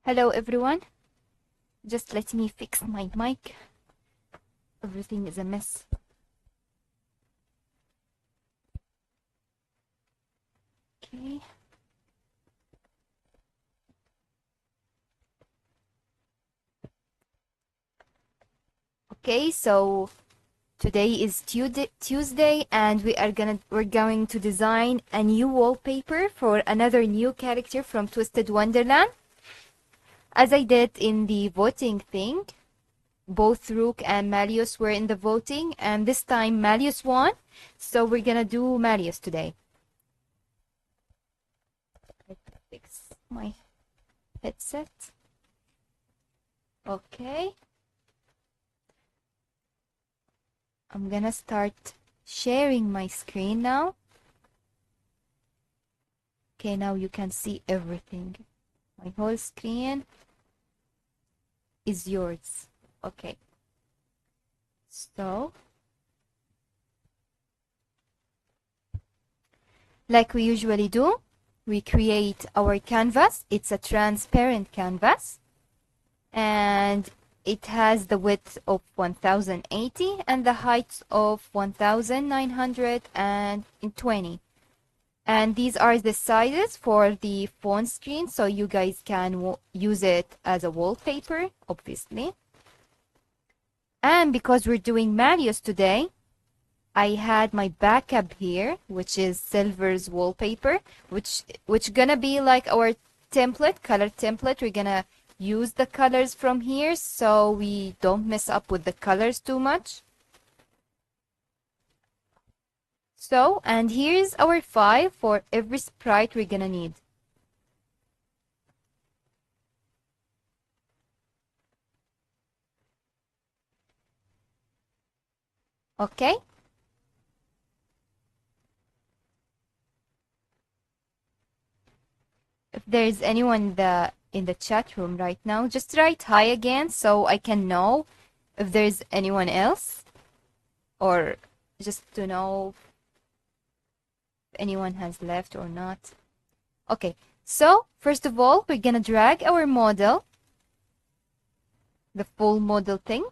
Hello everyone, just let me fix my mic. Everything is a mess. Okay. Okay, so today is Tuesday and we're going to design a new wallpaper for another new character from Twisted Wonderland. As I did in the voting thing, both Rook and Malleus were in the voting, and this time Malleus won, so we're gonna do Malleus today. Let's fix my headset. Okay. I'm gonna start sharing my screen now. Okay, now you can see everything. My whole screen is yours. Okay. So, like we usually do, we create our canvas. It's a transparent canvas, and it has the width of 1080 and the height of 1920. And these are the sizes for the phone screen, so you guys can use it as a wallpaper, obviously. And because we're doing Malleus today, I had my backup here, which is Silver's wallpaper, which gonna be like our template, color template. We're gonna use the colors from here so we don't mess up with the colors too much. So, and here's our 5 for every sprite we're gonna need. Okay? If there's anyone in the chat room right now, just write hi again so I can know if there's anyone else, or just to know if anyone has left or not. Okay, so first of all, we're gonna drag our model, the full model thing,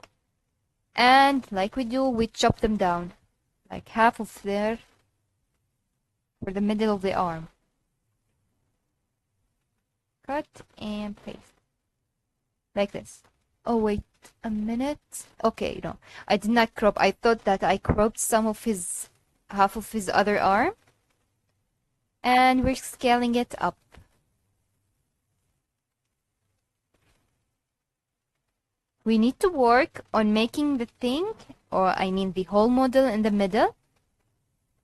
and like we do, we chop them down, like half of there for the middle of the arm. Cut and paste like this. Oh wait a minute. Okay, no, I did not crop. I thought that I cropped some of his half of his other arm, and we're scaling it up. We need to work on making the thing, or I mean the whole model, in the middle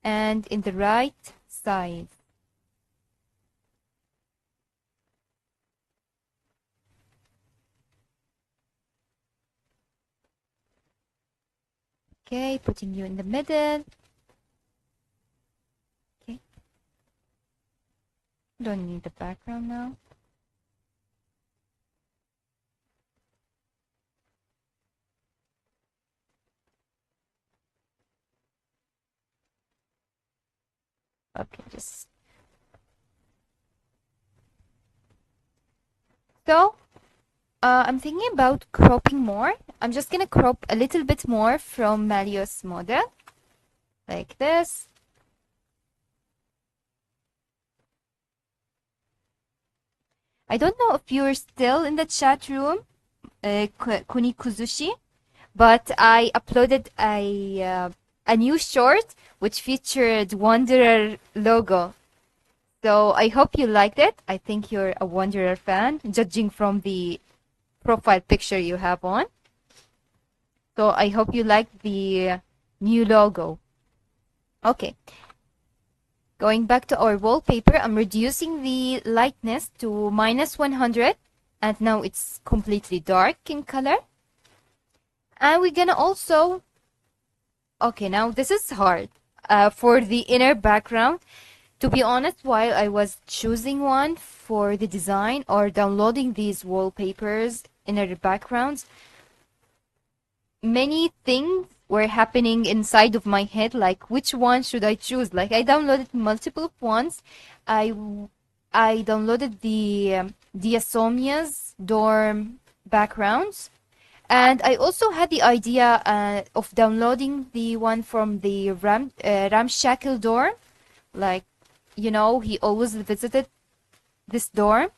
and in the right side. Okay, putting you in the middle. Okay. Don't need the background now. Okay, just so I'm thinking about cropping more. I'm just gonna crop a little bit more from Malleus model, like this. I don't know if you're still in the chat room, Kunikuzushi, but I uploaded a new short which featured Wanderer logo. So I hope you liked it. I think you're a Wanderer fan, judging from the profile picture you have on. So I hope you liked the new logo. Okay. Going back to our wallpaper, I'm reducing the lightness to -100, and now it's completely dark in color. And we're gonna also, okay, now this is hard for the inner background. To be honest, while I was choosing one for the design or downloading these wallpapers, inner backgrounds, many things were happening inside of my head, like which one should I choose. Like I downloaded multiple ones. I downloaded the Diasomia's dorm backgrounds. And I also had the idea of downloading the one from the ramshackle dorm. Like, he always visited this dorm.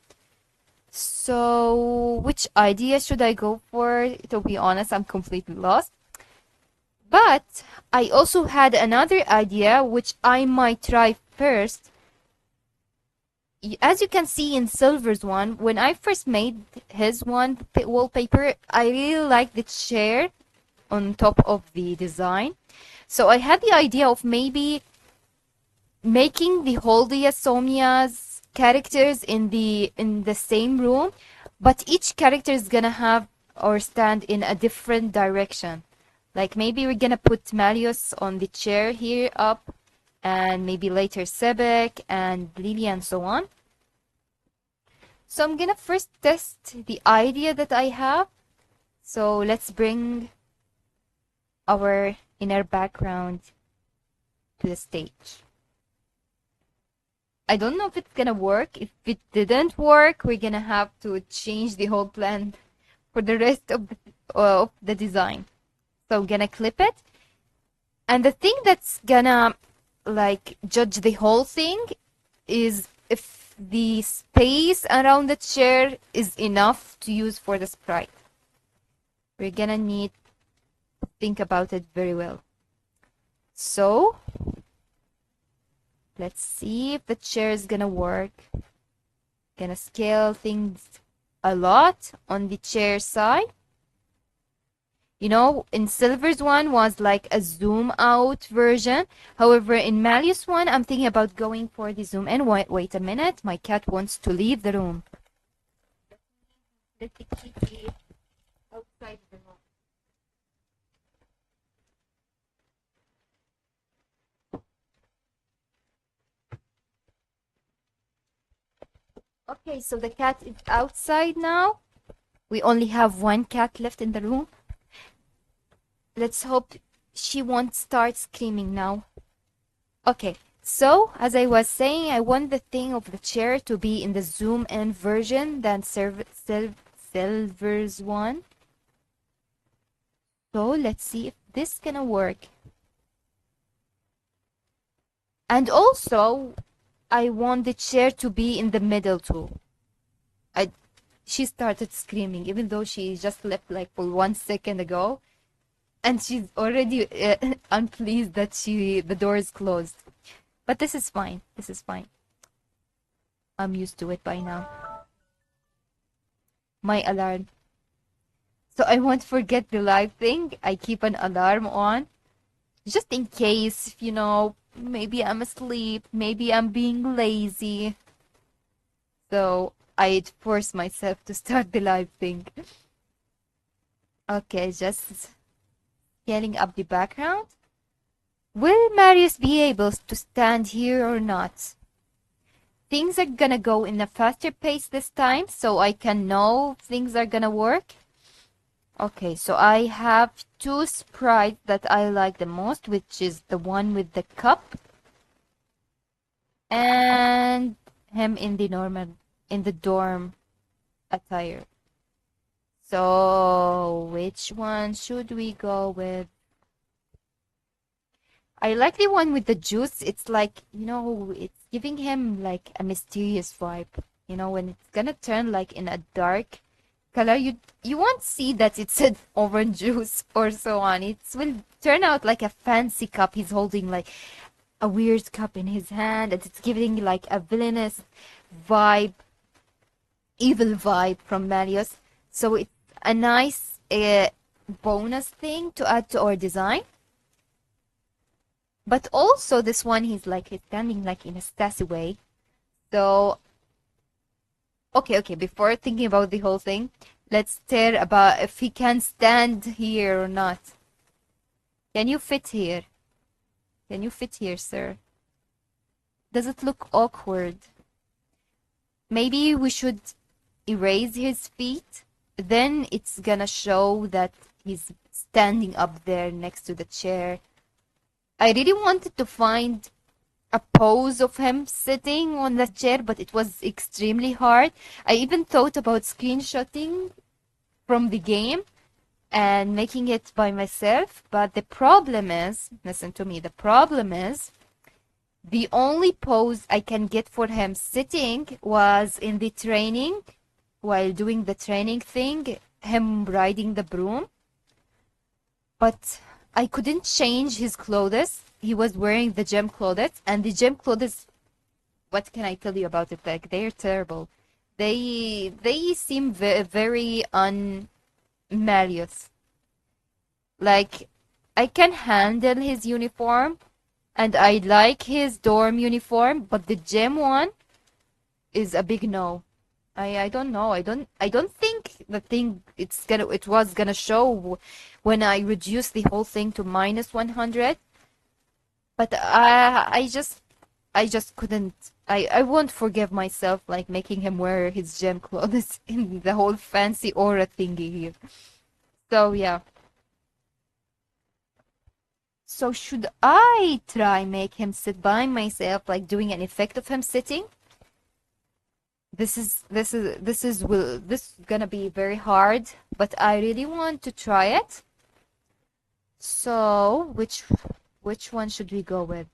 So, which idea should I go for? To be honest, I'm completely lost. But I also had another idea, which I might try first. As you can see in Silver's one, when I first made his one wallpaper, I really liked the chair on top of the design. So I had the idea of maybe making the Holdia Somia's characters in the same room, but each character is gonna have or stand in a different direction. Like maybe we're gonna put Malleus on the chair here up, and maybe later Sebek and Lily and so on. So I'm gonna first test the idea that I have. So let's bring our inner background to the stage. I don't know if it's gonna work. If it didn't work, we're gonna have to change the whole plan for the rest of the design. So I'm gonna clip it. And the thing that's gonna judge the whole thing is if the space around the chair is enough to use for the sprite. We're gonna need to think about it very well. So let's see if the chair is gonna work. Gonna scale things a lot on the chair side. In Silver's one was like a zoom out version. However, in Malleus one, I'm thinking about going for the zoom in. Wait a minute. My cat wants to leave the room. Let the kitty outside the room. Okay, so the cat is outside now. We only have one cat left in the room. Let's hope she won't start screaming now. Okay, so as I was saying, I want the thing of the chair to be in the zoom in version than Silver's one. So let's see if this is gonna work. And also, I want the chair to be in the middle too. She started screaming, even though she just left like for 1 second ago. And she's already unpleased that the door is closed. But this is fine. This is fine. I'm used to it by now. My alarm. So I won't forget the live thing. I keep an alarm on. Just in case, maybe I'm asleep. Maybe I'm being lazy. So I'd force myself to start the live thing. Okay, just scaling up the background. Will Marius be able to stand here or not? Things are gonna go in a faster pace this time, so I can know things are gonna work. Okay, so I have two sprites that I like the most, which is the one with the cup and him in the dorm attire. So, which one should we go with? I like the one with the juice. It's like, it's giving him like a mysterious vibe. When it's gonna turn like in a dark color, you won't see that it's an orange juice or so on. It will turn out like a fancy cup. He's holding like a weird cup in his hand, and it's giving like a villainous vibe, evil vibe from Malleus. So it's a nice bonus thing to add to our design. But also this one, he's standing like in a sassy way. So okay, before thinking about the whole thing, let's stare about if he can stand here or not. Can you fit here? Can you fit here, sir? Does it look awkward? Maybe we should erase his feet. Then it's gonna show that he's standing up there next to the chair. I really wanted to find a pose of him sitting on the chair, but it was extremely hard. I even thought about screenshotting from the game and making it by myself, but the problem is, listen to me, the problem is the only pose I can get for him sitting was in the training, while doing the training thing, him riding the broom. But I couldn't change his clothes. He was wearing the gym clothes, and the gym clothes, what can I tell you about it? Like, they're terrible. They seem very un-Malleus. Like, I can handle his uniform, and I like his dorm uniform, but the gym one is a big no. I don't know. I don't think the thing it was gonna show when I reduced the whole thing to minus 100. But I just couldn't. I won't forgive myself like making him wear his gym clothes in the whole fancy aura thingy here. So yeah. So should I try make him sit by myself, like doing an effect of him sitting? This is gonna be very hard, but I really want to try it. So which one should we go with?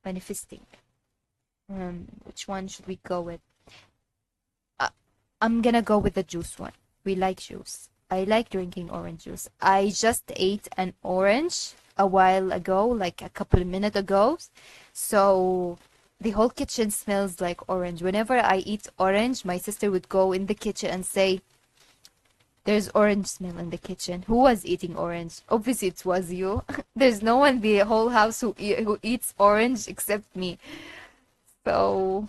Manifesting. Which one should we go with? Uh, I'm gonna go with the juice one. We like juice. I like drinking orange juice. I just ate an orange a while ago, like a couple of minutes ago. So the whole kitchen smells like orange. Whenever I eat orange, my sister would go in the kitchen and say, "There's orange smell in the kitchen. Who was eating orange?" Obviously, it was you. There's no one in the whole house who eats orange except me. So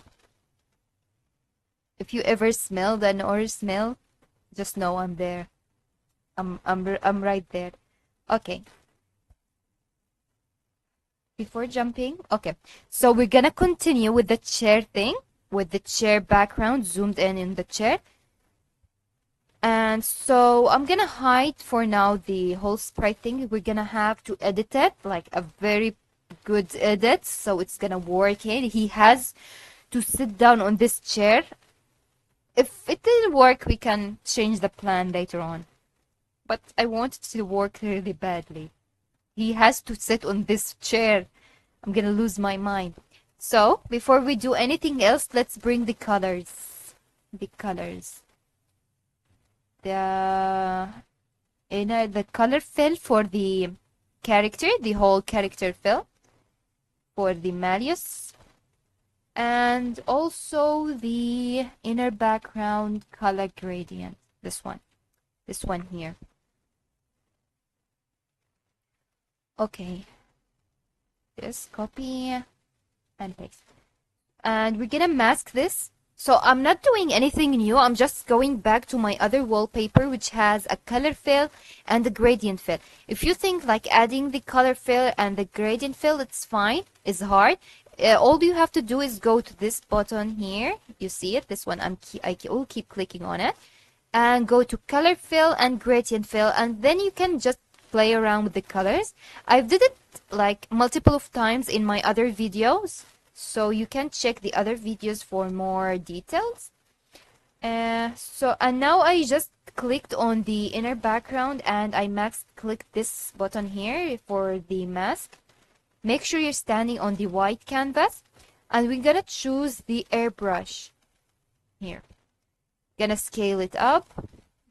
if you ever smelled an orange smell, just know I'm there. I'm right there. Okay. Before jumping, okay. So we're gonna continue with the chair thing, with the chair background zoomed in the chair. And so I'm gonna hide for now the whole sprite thing. We're gonna have to edit it, like a very good edit, so it's gonna work. He has to sit down on this chair. If it didn't work, we can change the plan later on. But I want it to work really badly. He has to sit on this chair. I'm gonna lose my mind. So, before we do anything else, let's bring the colors. The colors. The the color fill for the character, the whole character fill for the Malleus. And also the inner background color gradient. This one. This one here. Okay, just copy and paste. And we're gonna mask this. So I'm not doing anything new. I'm just going back to my other wallpaper, which has a color fill and a gradient fill. If you think like adding the color fill and the gradient fill, it's fine. It's hard. All you have to do is go to this button here. You see it? This one. I will keep clicking on it, and go to color fill and gradient fill, and then you can just play around with the colors. I've did it like multiple of times in my other videos, so you can check the other videos for more details. And now I just clicked on the inner background and I clicked this button here for the mask. Make sure you're standing on the white canvas, and we're gonna choose the airbrush here. Gonna scale it up,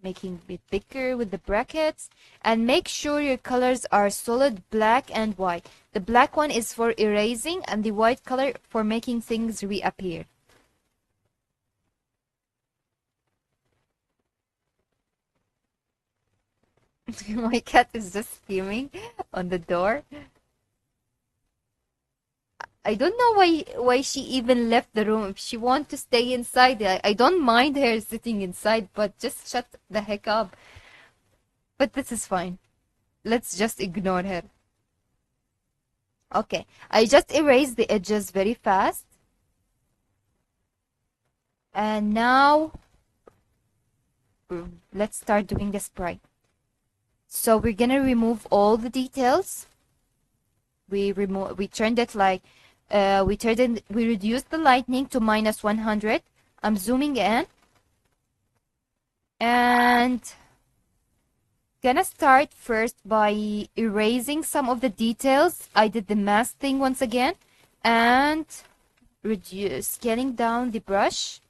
making it bigger with the brackets, and make sure your colors are solid black and white. The black one is for erasing and the white color for making things reappear. My cat is just screaming on the door. I don't know why she even left the room. If she wants to stay inside, I don't mind her sitting inside, but just shut the heck up. But this is fine. Let's just ignore her. Okay, I just erased the edges very fast. And now let's start doing the sprite. So we're gonna remove all the details. we turned it like we reduced the lightning to -100. I'm zooming in and gonna start first by erasing some of the details. I did the mask thing once again and scaling down the brush,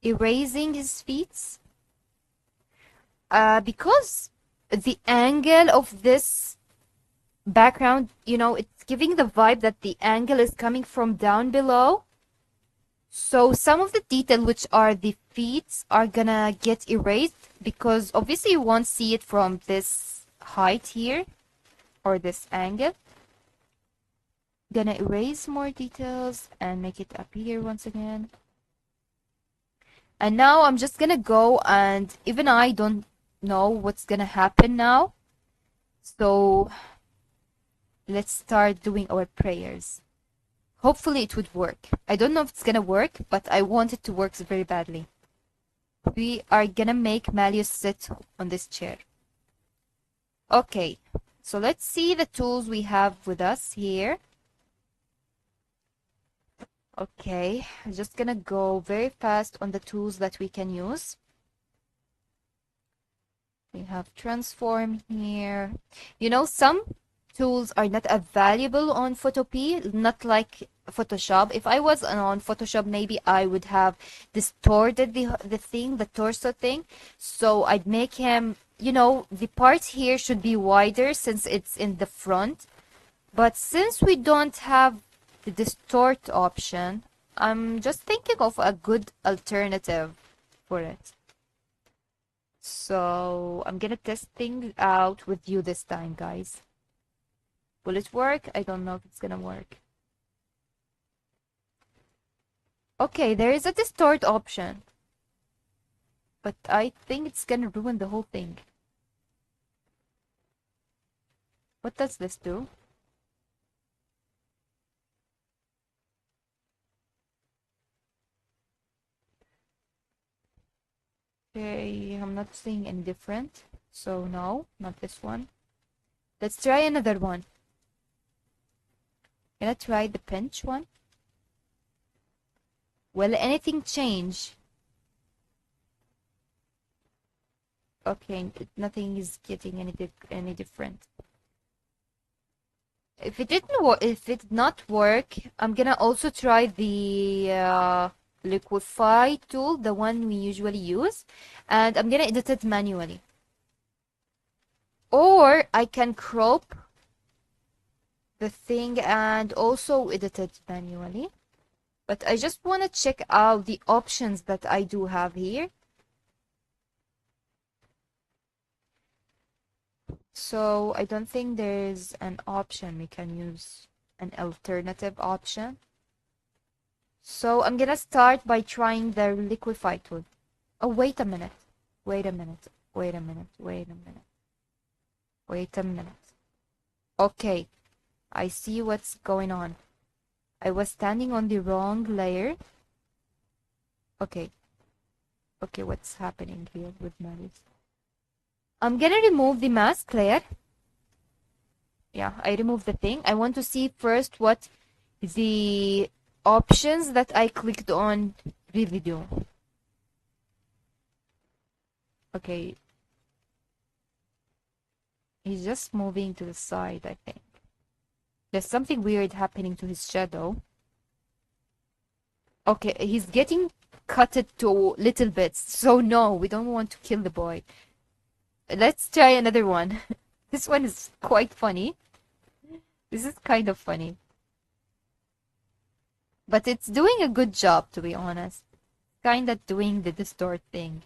erasing his feet. Because the angle of this background, it's giving the vibe that the angle is coming from down below. So some of the detail, which are the feet, are gonna get erased because obviously you won't see it from this height here or this angle. Gonna erase more details and make it appear once again. And now I'm just gonna go, and even I don't know what's gonna happen now. So let's start doing our prayers. Hopefully it would work. I don't know if it's gonna work, but I want it to work very badly. We are gonna make Malleus sit on this chair. Okay, so let's see the tools we have with us here. Okay, I'm just gonna go very fast on the tools that we can use. We have transform here. Some tools are not available on Photopea, not like Photoshop. If I was on Photoshop, maybe I would have distorted the torso thing. So I'd make him, the part here should be wider since it's in the front. But since we don't have the distort option, I'm just thinking of a good alternative for it. So I'm gonna test things out with you this time, guys. Will it work? I don't know if it's gonna work. Okay, there is a distort option, but I think it's gonna ruin the whole thing. What does this do? Okay, I'm not seeing any different. So no, not this one. Let's try another one. Gonna try the pinch one. Will anything change? Okay, nothing is getting any different. If it did not work, I'm gonna also try the liquify tool, the one we usually use, and I'm gonna edit it manually. Or I can crop the thing and also edit it manually. But I just want to check out the options that I do have here. So I don't think there's an option we can use, an alternative option. So I'm gonna start by trying the liquify tool. Oh, wait a minute. Wait a minute. Wait a minute. Wait a minute. Wait a minute. Okay, I see what's going on. I was standing on the wrong layer. Okay. Okay, what's happening here with Malleus? I'm gonna remove the mask layer. Yeah, I removed the thing. I want to see first what the options that I clicked on really do. Okay. He's just moving to the side, I think. There's something weird happening to his shadow. Okay, he's getting cutted to little bits. So no, we don't want to kill the boy. Let's try another one. This one is quite funny. This is kind of funny. But it's doing a good job, to be honest. Kind of doing the distort thing.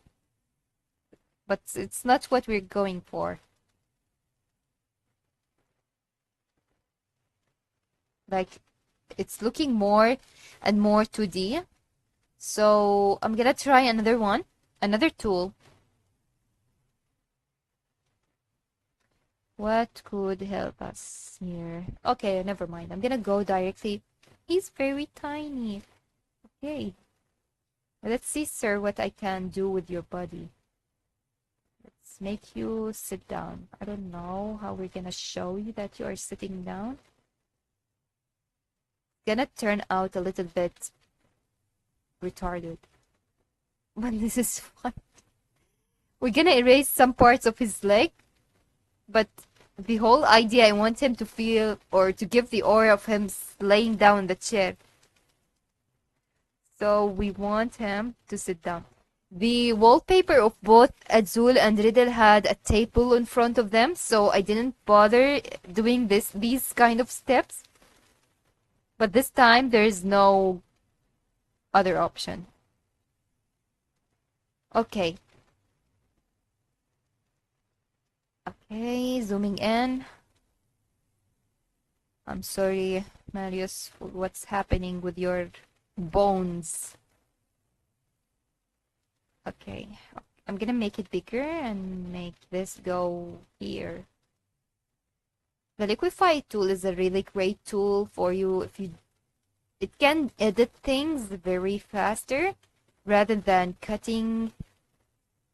But it's not what we're going for. Like, it's looking more and more 2D. So I'm gonna try another one, another tool. What could help us here? Okay, never mind. I'm gonna go directly. He's very tiny. Okay. Let's see, sir, what I can do with your body. Let's make you sit down. I don't know how we're gonna show you that you are sitting down. gonna turn out a little bit retarded. But this is fun. We're gonna erase some parts of his leg, but the whole idea, I want him to feel or to give the aura of him laying down in the chair. So we want him to sit down. The wallpaper of both Azul and Riddle had a table in front of them, so I didn't bother doing these kind of steps. But this time there is no other option. Okay. Okay, zooming in. I'm sorry, Malleus, for what's happening with your bones. Okay, I'm gonna make it bigger and make this go here. The liquify tool is a really great tool for you if you it can edit things very faster rather than cutting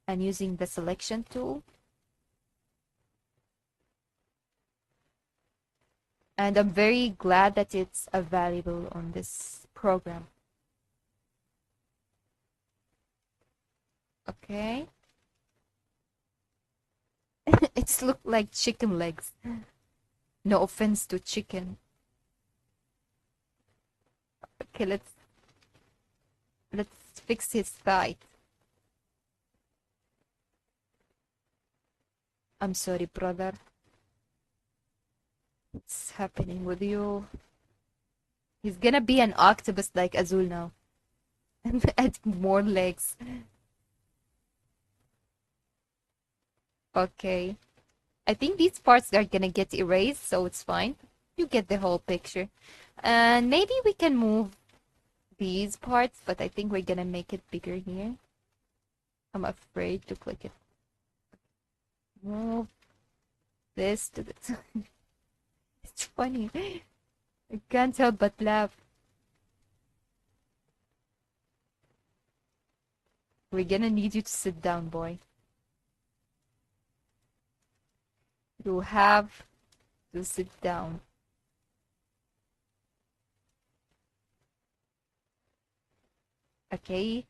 and using the selection tool. And I'm very glad that it's available on this program. Okay. It's look like chicken legs. No offense to chicken. Okay, let's fix his thigh. I'm sorry, brother. What's happening with you? He's gonna be an octopus like Azul now. And add more legs. Okay. I think these parts are gonna get erased, so it's fine. You get the whole picture. And maybe we can move these parts, but I think we're gonna make it bigger here. I'm afraid to click it. Move this to the side. It's funny. I can't help but laugh. We're gonna need you to sit down, boy. You have to sit down. Okay,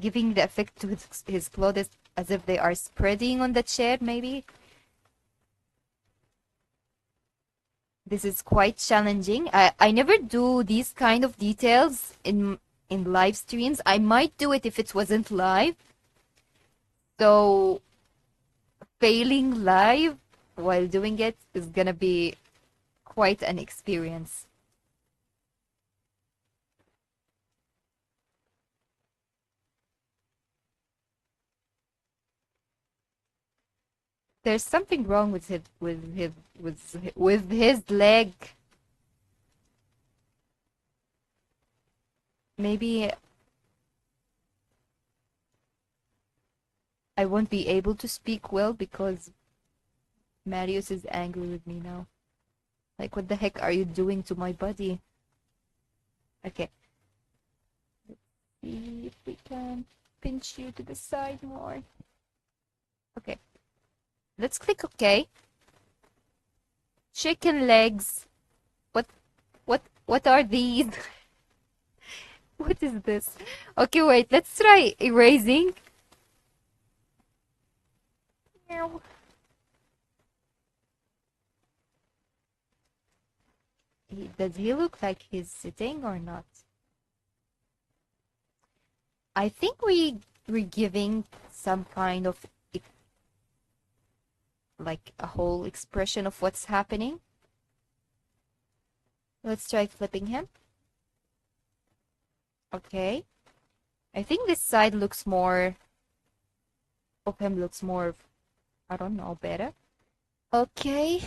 giving the effect to his clothes as if they are spreading on the chair, maybe. This is quite challenging. I never do these kind of details in live streams. I might do it if it wasn't live. So failing live while doing it is gonna be quite an experience. There's something wrong with his leg. Maybe I won't be able to speak well because Marius is angry with me now. Like, what the heck are you doing to my body? Okay. Let's see if we can pinch you to the side more. Okay. Let's click OK. Chicken legs. What are these? What is this? Okay, wait. Let's try erasing. Meow. Does he look like he's sitting or not? I think we're giving some kind of like a whole expression of what's happening. Let's try flipping him. Okay. I think this side looks more of him looks more, I don't know, better. Okay.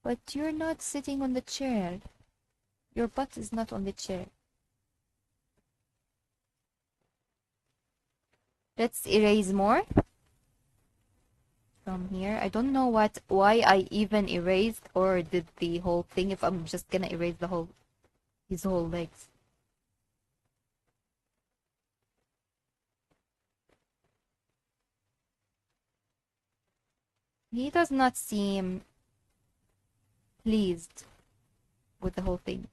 But you're not sitting on the chair. Your butt is not on the chair. Let's erase more from here. I don't know why I even erased or did the whole thing if I'm just gonna erase his whole legs. He does not seem pleased. with the whole thing.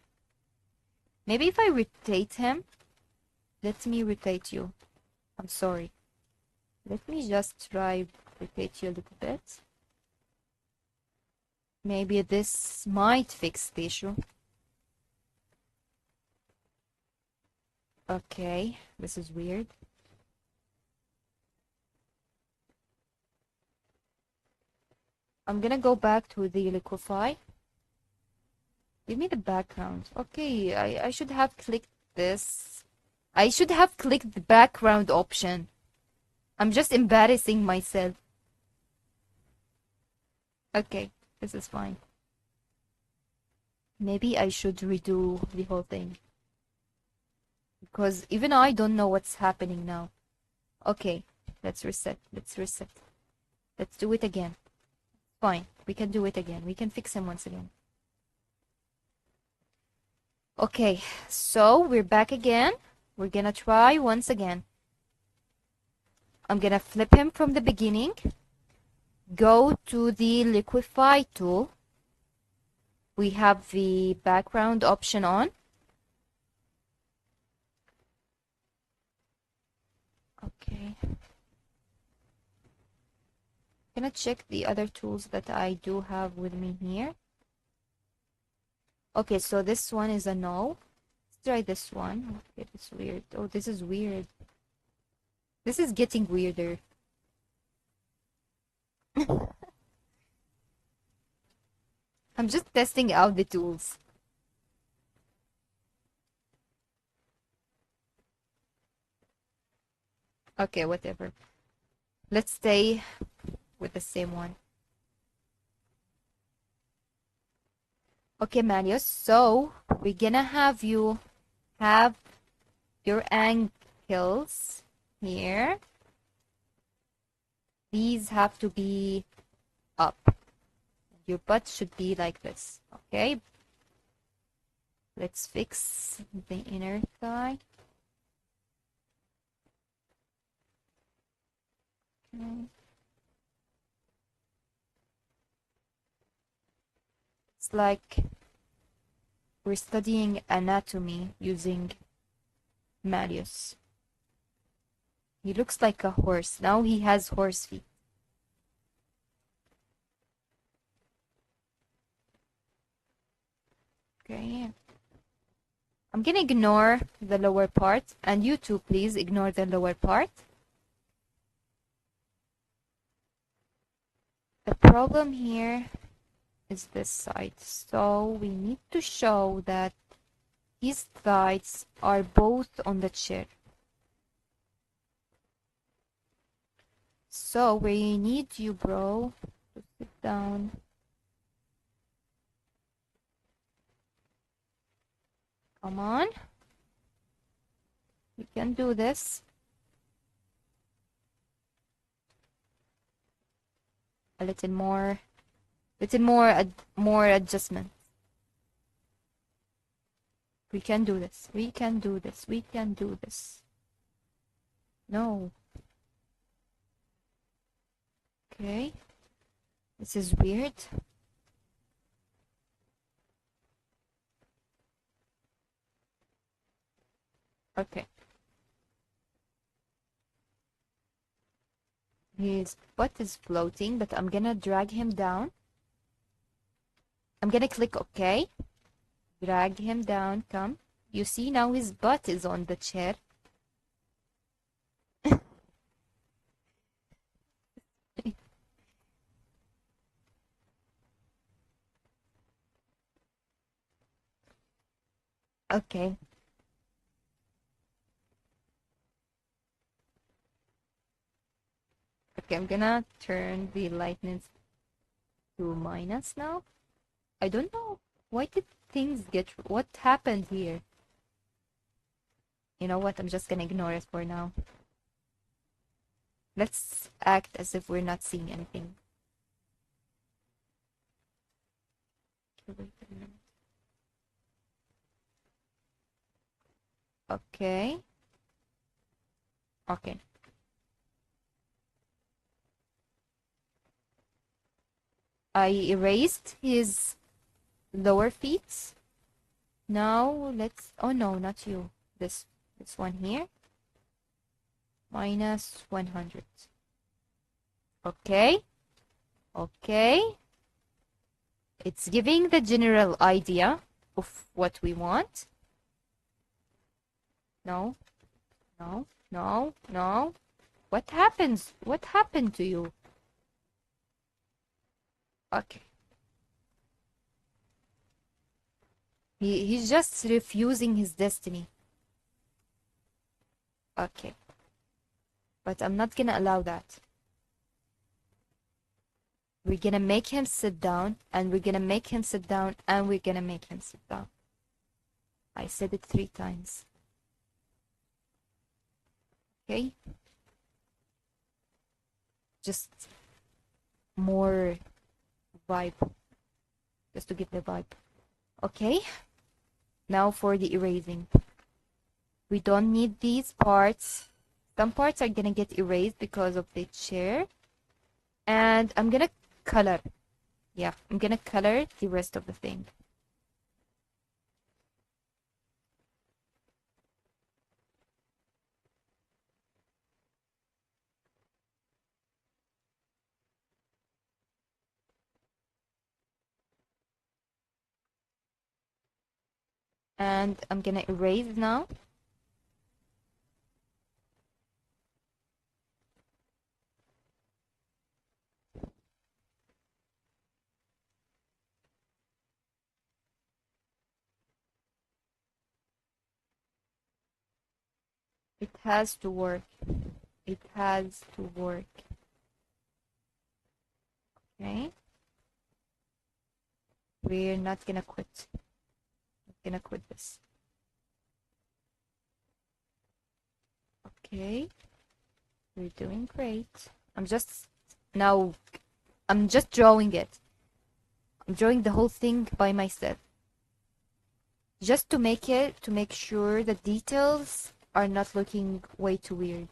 Maybe if I rotate him, let me rotate you. I'm sorry. Let me just try rotate you a little bit. Maybe this might fix the issue. Okay, this is weird. I'm gonna go back to the liquify. Give me the background. Okay, I should have clicked this. I should have clicked the background option. I'm just embarrassing myself. Okay, this is fine. Maybe I should redo the whole thing. Because even I don't know what's happening now. Okay, let's reset. Let's reset. Let's do it again. Fine, we can do it again. We can fix him once again. Okay, so we're back again. We're gonna try once again. I'm gonna flip him from the beginning. Go to the liquify tool. We have the background option on. Okay. I'm gonna check the other tools that I do have with me here. Okay, so this one is a no. Let's try this one. Okay, it's weird. Oh, this is weird. This is getting weirder. I'm just testing out the tools. Okay, whatever. Let's stay with the same one. Okay, Malleus, so we're gonna have you have your ankles here. These have to be up. Your butt should be like this, okay? Let's fix the inner thigh. Okay. It's like we're studying anatomy using Malleus. He looks like a horse. Now he has horse feet. Okay. I'm gonna ignore the lower part, and you too, please ignore the lower part. The problem here is this side, so we need to show that his thighs are both on the chair. So we need you, bro, to sit down. Come on. You can do this. A little more adjustment. We can do this. We can do this. We can do this. No. Okay. This is weird. Okay. His butt is floating, but I'm gonna drag him down. I'm gonna click OK. Drag him down, come. You see now his butt is on the chair. Okay. Okay, I'm gonna turn the lightness to minus now. I don't know. Why did things get... What happened here? You know what? I'm just gonna ignore it for now. Let's act as if we're not seeing anything. Okay. Okay. I erased his lower feet. Now let's, oh no, not you. This one here. Minus 100. Okay. Okay. It's giving the general idea of what we want. No. No. No. No. What happens? What happened to you? Okay. He's just refusing his destiny. Okay. But I'm not gonna allow that. We're gonna make him sit down, and we're gonna make him sit down, and we're gonna make him sit down. I said it 3 times. Okay? Just more vibe. Just to get the vibe. Okay? Now for the erasing. We don't need these parts. Some parts are gonna get erased because of the chair. And I'm gonna color. Yeah, I'm gonna color the rest of the thing. And I'm gonna erase now. It has to work. It has to work. Okay? We're not gonna quit. Not gonna quit this. Okay. We're doing great. I'm just drawing it. I'm drawing the whole thing by myself. Just to make sure the details are not looking way too weird.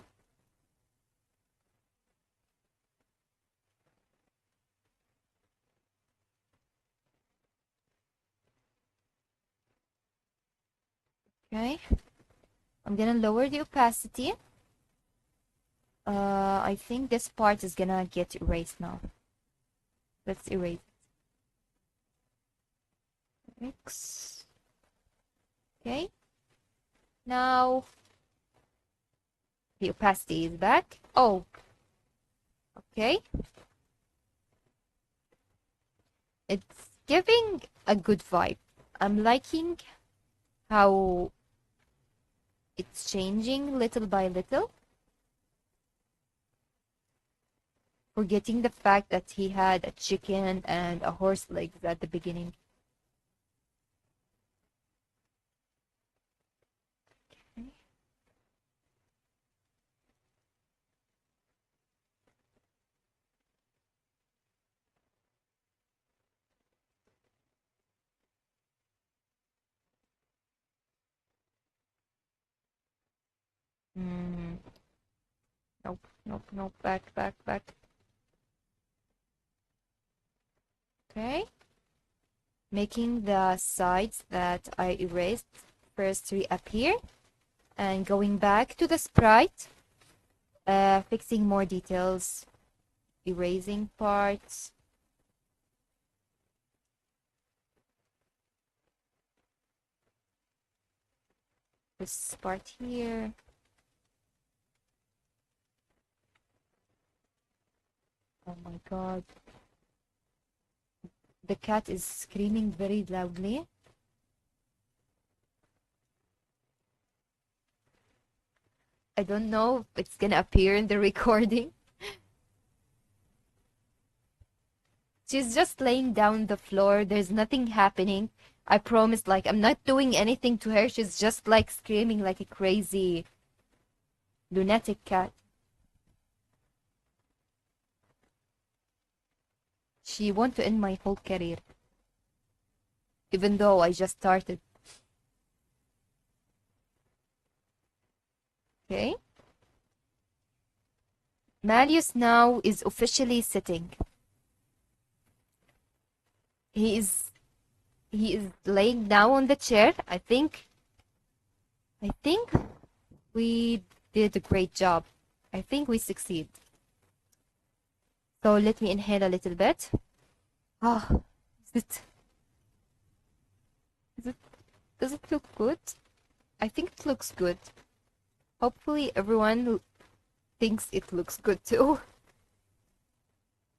Okay. I'm gonna lower the opacity. I think this part is gonna get erased now. Let's erase it. X. Okay. Now the opacity is back. Oh. Okay. It's giving a good vibe. I'm liking how it's changing little by little. Forgetting the fact that he had a chicken and a horse legs at the beginning. Okay. Nope, nope, nope, back, back, back. Okay. Making the sides that I erased first reappear. And going back to the sprite. Fixing more details. Erasing parts. This part here. Oh my god. The cat is screaming very loudly. I don't know if it's gonna appear in the recording. She's just laying down on the floor. There's nothing happening. I promise, like, I'm not doing anything to her. She's just, like, screaming like a crazy lunatic cat. She wants to end my whole career. Even though I just started. Okay. Malleus now is officially sitting. He is he is laying down on the chair. I think we did a great job. I think we succeed. So let me inhale a little bit. Ah, is it, does it look good? I think it looks good. Hopefully everyone thinks it looks good too.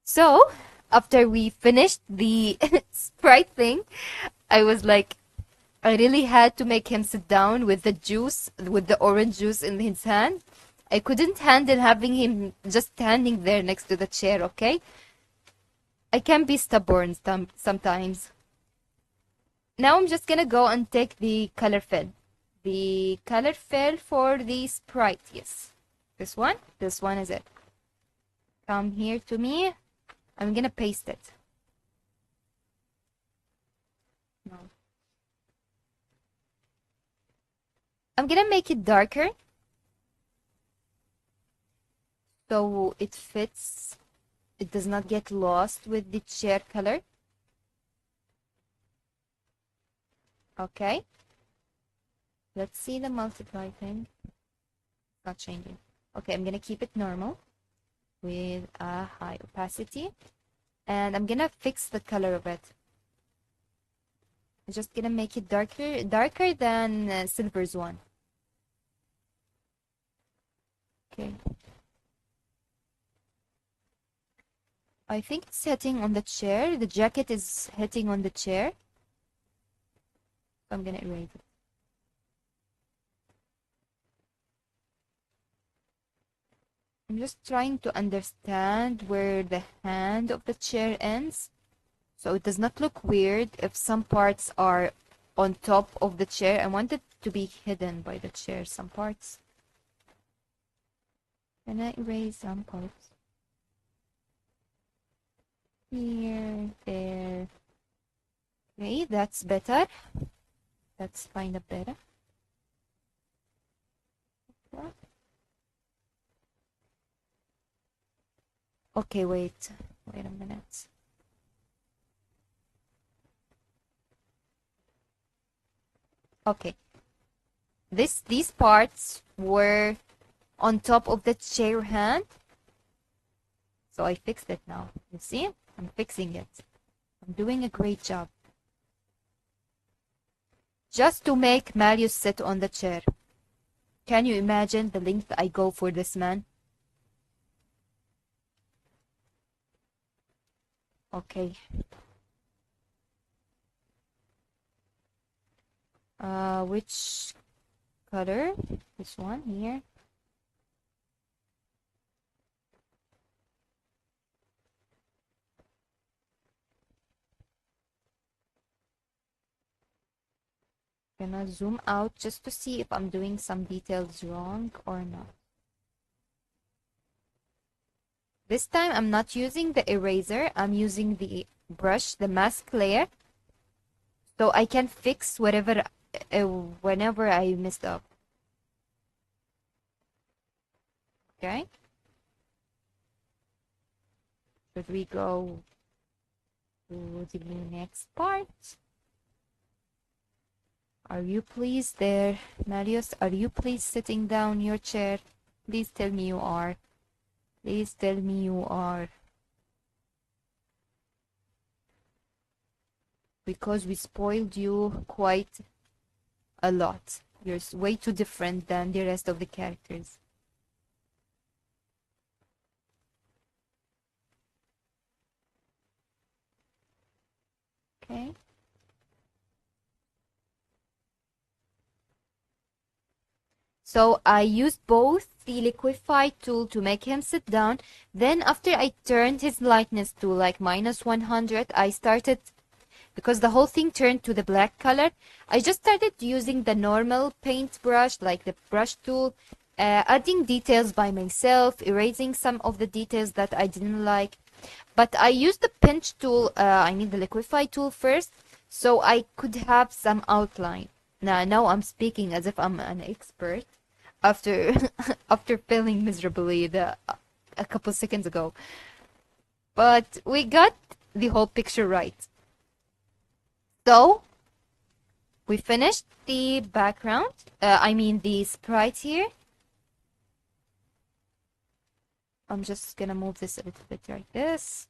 So, after we finished the Sprite thing, I was like, I really had to make him sit down with the juice, with the orange juice in his hand. I couldn't handle having him just standing there next to the chair, okay? I can be stubborn sometimes. Now I'm just gonna go and take the color fill. The color fill for the Sprite, yes. This one is it. Come here to me. I'm gonna paste it. No. I'm gonna make it darker so it fits. It does not get lost with the chair color. Okay. Let's see the multiply thing. Not changing. Okay, I'm gonna keep it normal with a high opacity, and I'm gonna fix the color of it. I'm just gonna make it darker than Silver's one. Okay. I think it's hitting on the chair. The jacket is hitting on the chair. So I'm gonna erase it. I'm just trying to understand where the hand of the chair ends, so it does not look weird if some parts are on top of the chair. I want it to be hidden by the chair, some parts. Can I erase some parts? Here, there. Okay, that's better. That's kind of better. Okay, wait a minute. Okay, these parts were on top of the chair hand, so I fixed it now. You see, I'm fixing it. I'm doing a great job. Just to make Malleus sit on the chair. Can you imagine the length I go for this man? Okay. Which color? This one here. Gonna zoom out just to see if I'm doing some details wrong or not. This time I'm not using the eraser, I'm using the brush, the mask layer, so I can fix whatever whenever I messed up. Okay. Should we go to the next part? Are you please there, Malleus? Are you please sitting down your chair? Please tell me you are. Please tell me you are. Because we spoiled you quite a lot. You're way too different than the rest of the characters. Okay. So I used both the liquify tool to make him sit down. Then after I turned his lightness to like -100, I started, because the whole thing turned to the black color, I just started using the normal paintbrush, like the brush tool, adding details by myself, erasing some of the details that I didn't like. But I used the pinch tool, I mean the liquify tool first, so I could have some outline. Now I'm speaking as if I'm an expert after after failing miserably a couple seconds ago. But we got the whole picture right. So we finished the background. I mean the sprite here. I'm just gonna move this a little bit like this.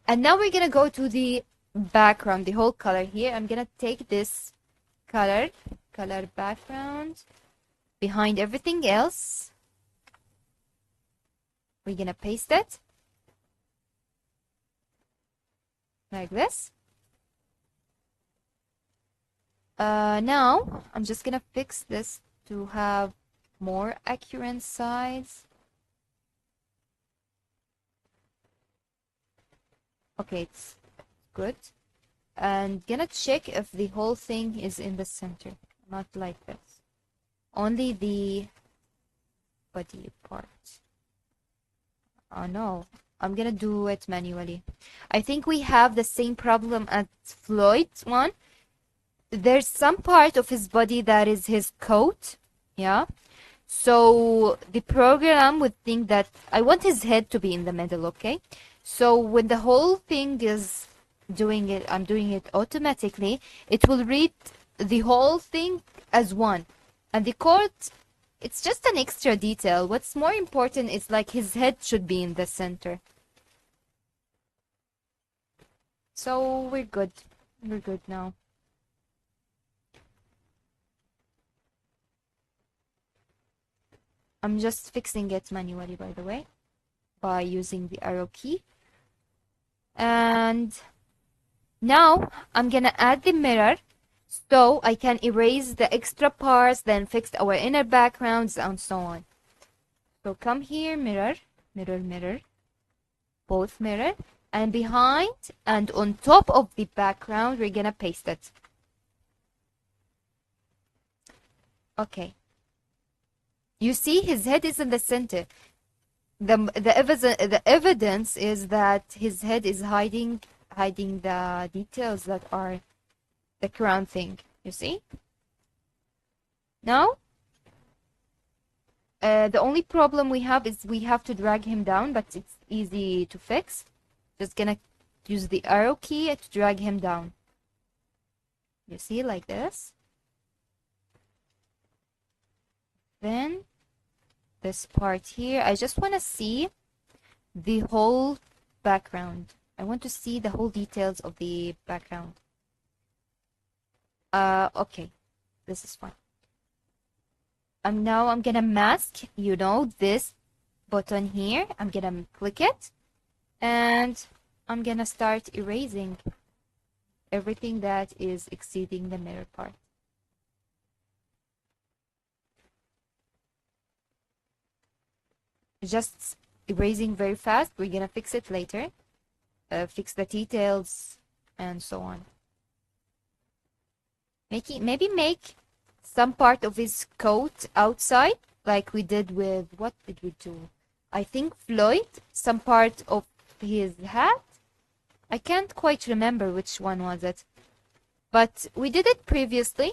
And now we're gonna go to the background, the whole color here. I'm gonna take this color background behind everything else. We're gonna paste it like this. Now I'm just gonna fix this to have more accurate size. Okay, it's good. And gonna check if the whole thing is in the center, not like this. Only the body part. Oh no, I'm gonna do it manually. I think we have the same problem as Floyd's one. There's some part of his body that is his coat, yeah. So the program would think that I want his head to be in the middle, okay? So when the whole thing is doing it, I'm doing it automatically, it will read the whole thing as one. And the coat, it's just an extra detail. What's more important is like his head should be in the center. So we're good. We're good now. I'm just fixing it manually, by the way, by using the arrow key. And now I'm gonna add the mirror so I can erase the extra parts, then fix our inner backgrounds and so on. So come here, mirror, mirror, mirror, both mirror, and behind and on top of the background, we're gonna paste it. Okay. You see his head is in the center. The evidence is that his head is hiding the details that are the crown thing. You see? Now, the only problem we have is we have to drag him down, but it's easy to fix. Just gonna use the arrow key to drag him down. You see, like this. Then this part here, I just want to see the whole background. I want to see the whole details of the background. Okay, this is fine. Now I'm gonna mask, this button here. I'm gonna click it, and I'm gonna start erasing everything that is exceeding the mirror part. Just erasing very fast. We're gonna fix it later. Fix the details and so on. Maybe make some part of his coat outside, like we did with, what did we do? I think Floyd, some part of his hat. I can't quite remember which one was it. But we did it previously,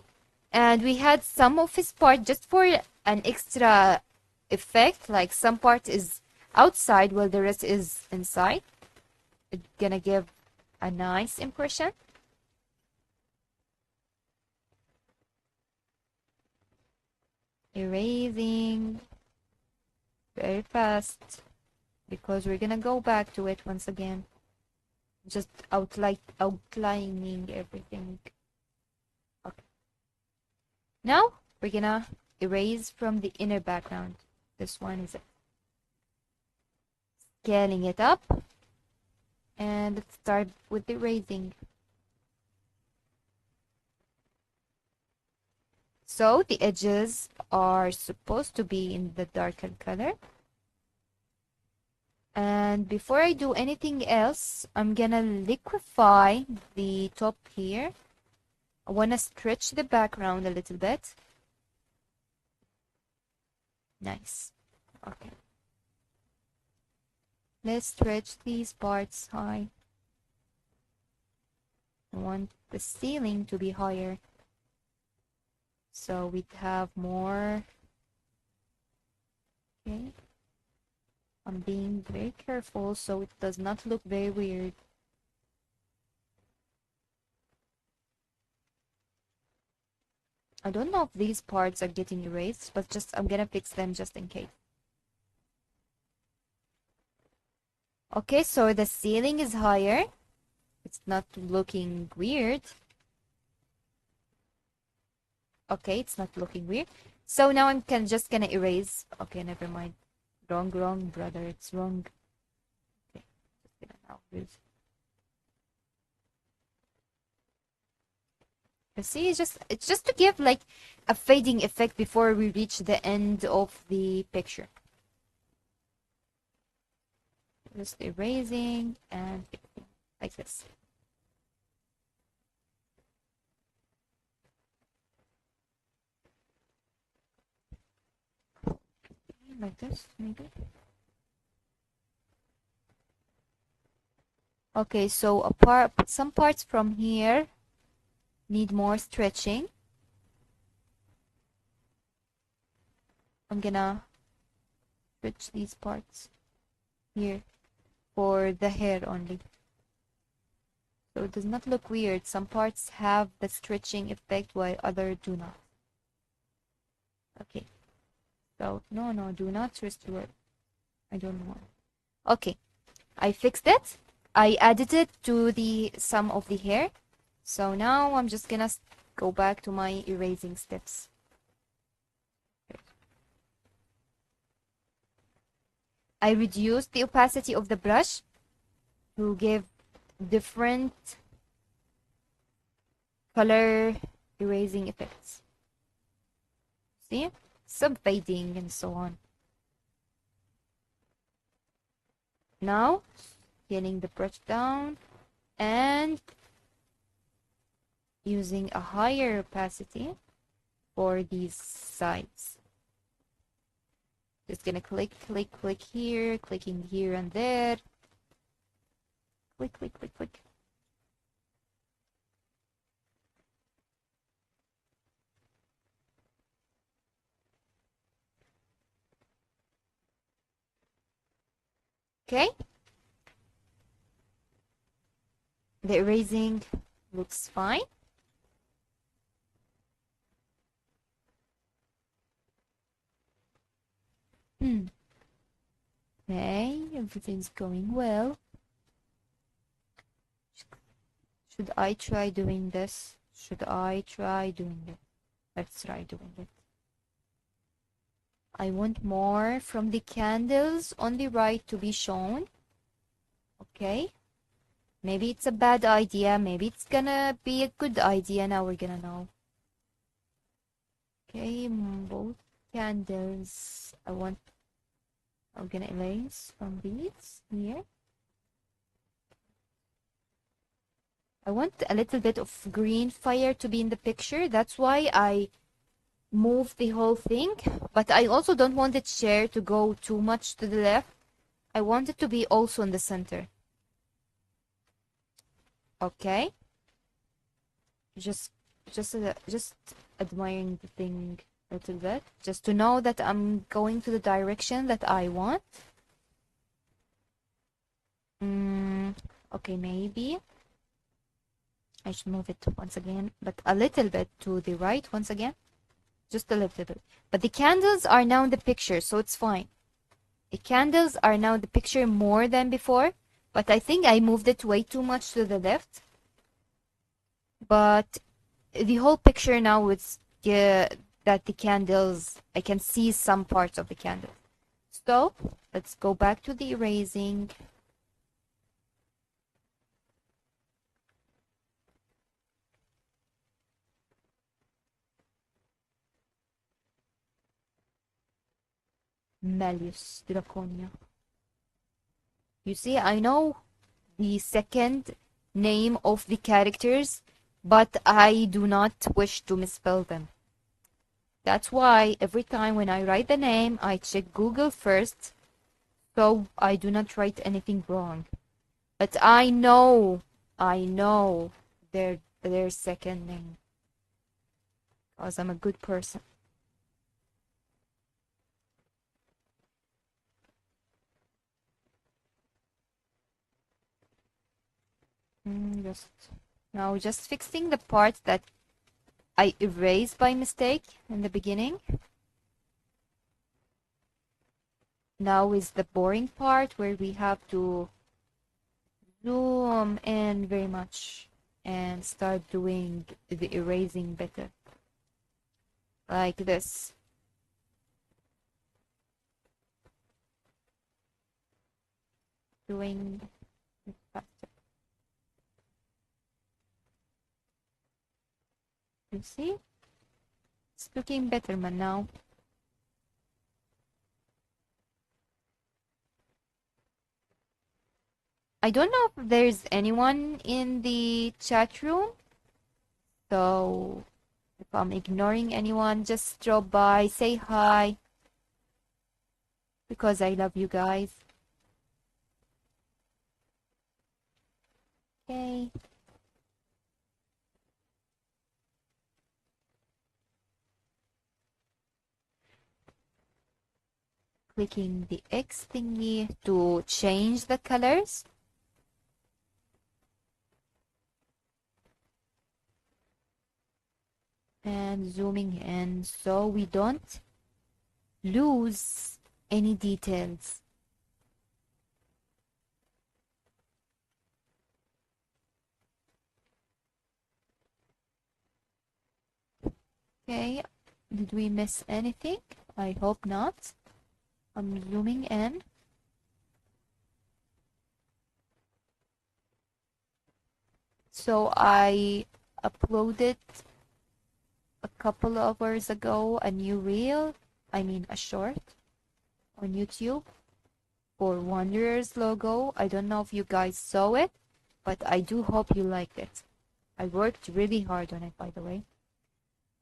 and we had some of his part just for an extra effect, like some part is outside while the rest is inside. It's gonna give a nice impression. Erasing very fast because we're gonna go back to it once again. Just outlining everything. Okay. Now we're gonna erase from the inner background. This one is it. Scaling it up, and let's start with the erasing. So the edges are supposed to be in the darker color. And before I do anything else, I'm gonna liquefy the top here. I wanna stretch the background a little bit. Nice. Okay. Let's stretch these parts high. I want the ceiling to be higher, so we'd have more. Okay. I'm being very careful so it does not look very weird. I don't know if these parts are getting erased, but just I'm gonna fix them just in case. Okay, so the ceiling is higher. It's not looking weird. Okay, it's not looking weird. So now I'm just gonna erase. Okay, never mind. Wrong, brother. It's wrong. Okay, just gonna now erase. You see, it's just to give like a fading effect before we reach the end of the picture. Just erasing and fixing like this. Like this, maybe. Okay, so some parts from here need more stretching. I'm gonna stretch these parts here for the hair only. So it does not look weird. Some parts have the stretching effect while others do not. Okay. So, no, do not restore. I don't want. Okay. I fixed it. I added it to some of the hair. So now I'm just gonna go back to my erasing steps. I reduced the opacity of the brush to give different color erasing effects. See? Some fading and so on. Now, getting the brush down and using a higher opacity for these sides. Just gonna click here, clicking here and there. Click. Okay. The erasing looks fine. Okay, everything's going well. Should I try doing this? Let's try doing it. I want more from the candles on the right to be shown. Okay. Maybe it's a bad idea. Maybe it's gonna be a good idea. Now we're gonna know. Okay, both candles. I'm gonna erase from these here. I want a little bit of green fire to be in the picture. That's why I moved the whole thing. But I also don't want the chair to go too much to the left. I want it to be also in the center. Okay. Just admiring the thing a little bit. Just to know that I'm going to the direction that I want. Okay, maybe I should move it once again, but a little bit to the right once again. Just a little bit. But the candles are now in the picture, so it's fine. The candles are now in the picture more than before, but I think I moved it way too much to the left. But the whole picture now is that the candles, I can see some parts of the candle. So let's go back to the erasing. Malleus Draconia. You see, I know the second name of the characters, but I do not wish to misspell them. That's why every time when I write the name, I check Google first, so I do not write anything wrong. But I know their second name, because I'm a good person. Just fixing the part that I erased by mistake in the beginning. Now is the boring part where we have to zoom in very much and start doing the erasing better. Like this. Doing it faster. You see? It's looking better, man, now. I don't know if there's anyone in the chat room, so if I'm ignoring anyone, just drop by, say hi, because I love you guys. Okay. Clicking the X thingy to change the colors. And zooming in so we don't lose any details. Okay, did we miss anything? I hope not. I'm zooming in. So I uploaded a couple of hours ago a new reel, a short on YouTube for Wanderer's logo. I don't know if you guys saw it, but I do hope you liked it. I worked really hard on it, by the way.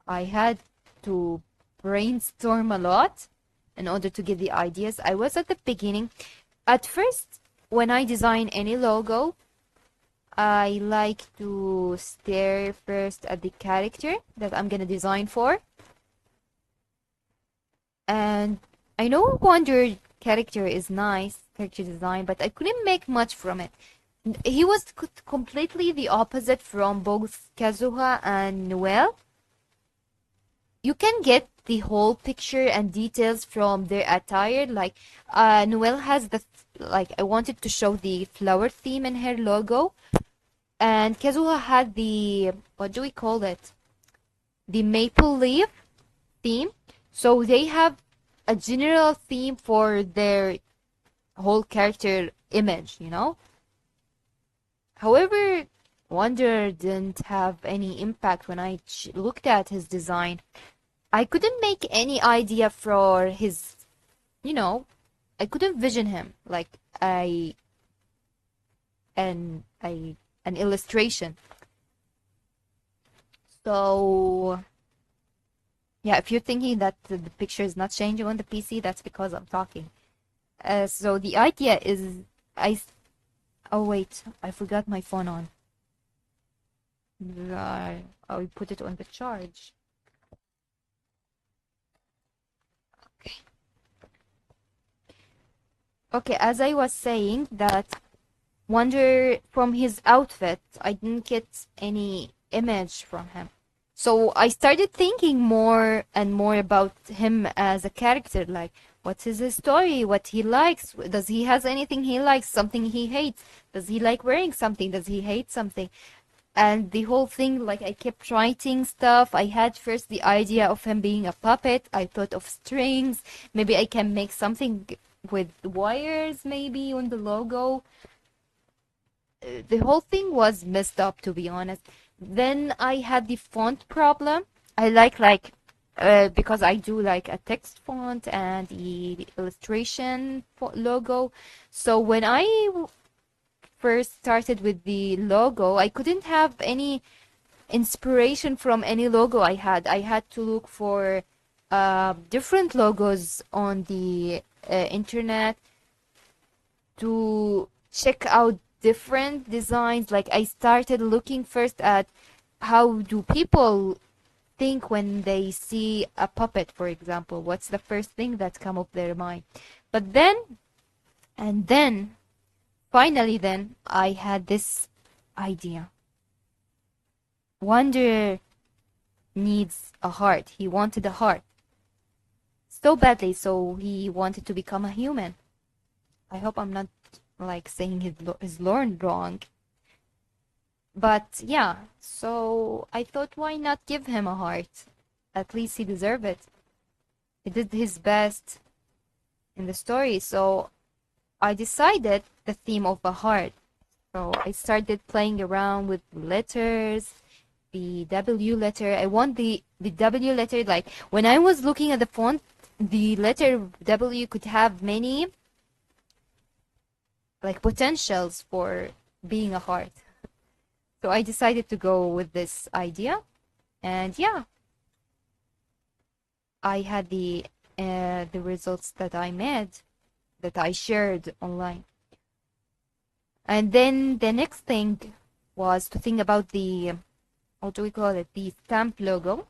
I had to brainstorm a lot in order to get the ideas. I was at the beginning. At first, when I design any logo, I like to stare first at the character that I'm gonna design for. And I know Wonder character is nice, character design, but I couldn't make much from it. He was completely the opposite from both Kazuha and Noel. You can get the whole picture and details from their attire. Like, Noel has I wanted to show the flower theme in her logo. And Kazuha had the, what do we call it? The maple leaf theme. So they have a general theme for their whole character image, you know? However, Wonder didn't have any impact when I looked at his design. I couldn't make any idea for his, I couldn't vision him like an illustration. So yeah, if you're thinking that the picture is not changing on the PC, that's because I'm talking. So the idea is oh wait, I forgot my phone on. I put it on the charge. Okay, as I was saying that Wonder, from his outfit, I didn't get any image from him. So I started thinking more and more about him as a character, like what's his story, what he likes, does he has anything he likes, something he hates, does he like wearing something, does he hate something? And the whole thing, like I kept writing stuff. I had first the idea of him being a puppet. I thought of strings. Maybe I can make something with wires, maybe on the logo. The whole thing was messed up, to be honest. Then I had the font problem. I because I do like a text font and the illustration logo. So when I first started with the logo, I couldn't have any inspiration from any logo I had. I had to look for different logos on the internet to check out different designs. Like I started looking first at how do people think when they see a puppet, for example. What's the first thing that come up their mind? But then finally then I had this idea. Wonder needs a heart. He wanted a heart so badly, so he wanted to become a human. I hope I'm not like saying his lore wrong. But yeah, so I thought, why not give him a heart? At least he deserved it. He did his best in the story, so I decided the theme of a heart. So I started playing around with letters, the W letter. I want the W letter, like when I was looking at the font, the letter W could have many like potentials for being a heart. So I decided to go with this idea, and yeah, I had the results that I made, that I shared online. And then the next thing was to think about the, what do we call it, the stamp logo.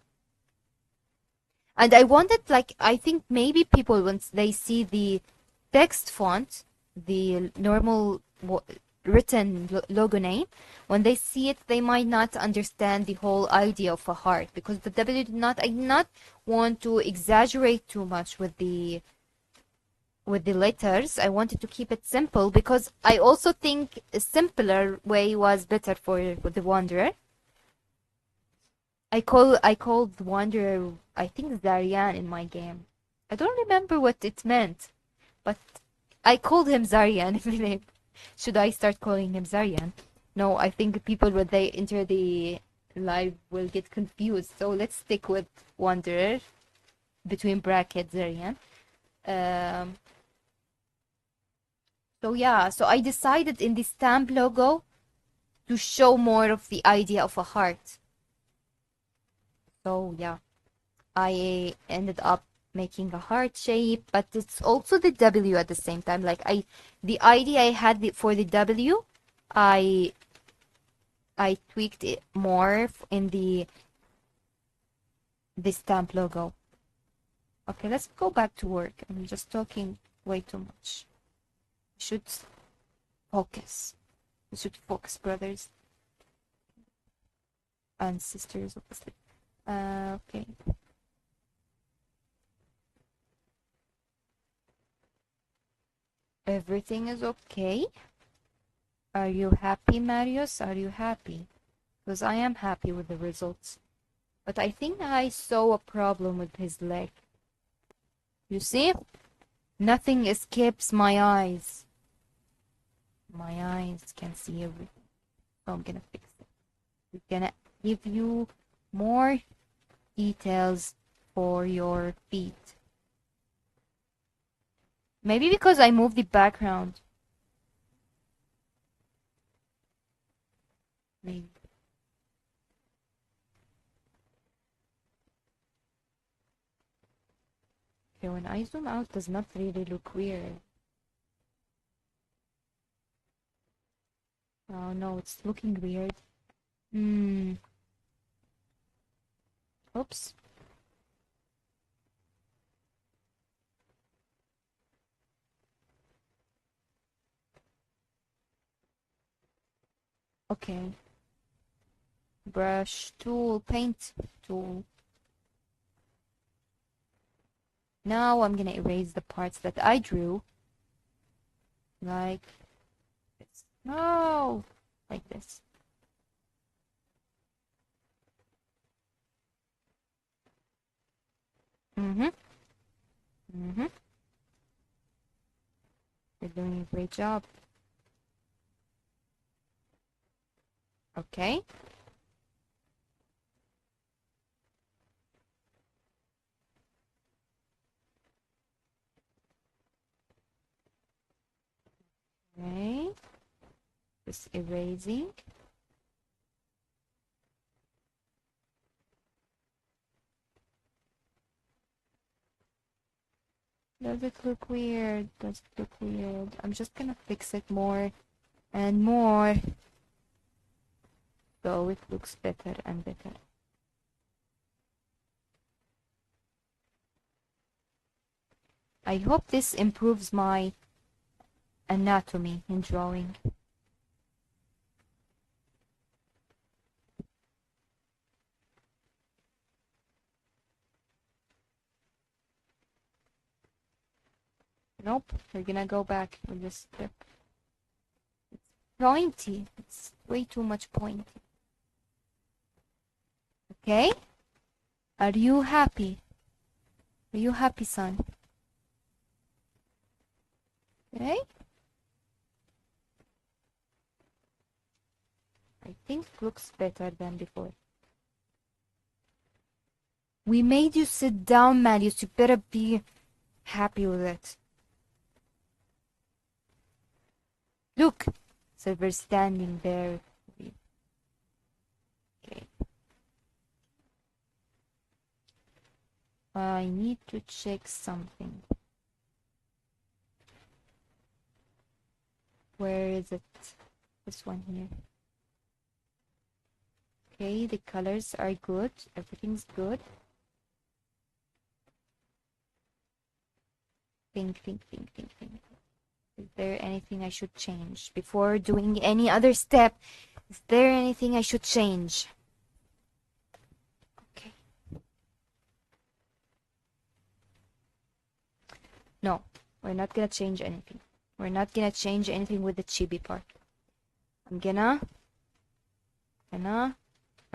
And I wanted, like, I think maybe people, once they see the text font, the normal written logo name, when they see it, they might not understand the whole idea of a heart, because the W I did not want to exaggerate too much with the letters. I wanted to keep it simple, because I also think a simpler way was better for the Wanderer. I called Wanderer, I think, Zarian in my game. I don't remember what it meant, but I called him Zarian in the name. Should I start calling him Zarian? No, I think people when they enter the live will get confused. So let's stick with Wanderer between brackets Zarian. So yeah, so I decided in the stamp logo to show more of the idea of a heart. So yeah, I ended up making a heart shape, but it's also the W at the same time. Like the idea I had for the W, I tweaked it more in the stamp logo. Okay, let's go back to work. I'm just talking way too much. We should focus. We should focus, brothers and sisters, obviously. Okay. Everything is okay. Are you happy, Marius? Are you happy? Because I am happy with the results. But I think I saw a problem with his leg. You see? Nothing escapes my eyes. My eyes can see everything. So I'm gonna fix it. We're gonna give you more details for your feet. Maybe because I moved the background. Maybe. Okay, when I zoom out, it does not really look weird. Oh no, it's looking weird. Oops. Okay. Brush tool, paint tool. Now I'm gonna erase the parts that I drew. Like this. No! Like this. You're doing a great job. Okay. Okay. Just erasing. Does it look weird? Does it look weird? I'm just gonna fix it more and more, so it looks better and better. I hope this improves my anatomy in drawing. Nope, we're gonna go back with this strip. It's pointy. It's way too much pointy. Okay? Are you happy? Are you happy, son? Okay? I think it looks better than before. We made you sit down, Malleus. You better be happy with it. Look! Silver standing there. Okay. I need to check something. Where is it? This one here. Okay, the colors are good. Everything's good. Think. Is there anything I should change before doing any other step? Is there anything I should change? Okay. No, we're not gonna change anything. We're not gonna change anything with the chibi part. I'm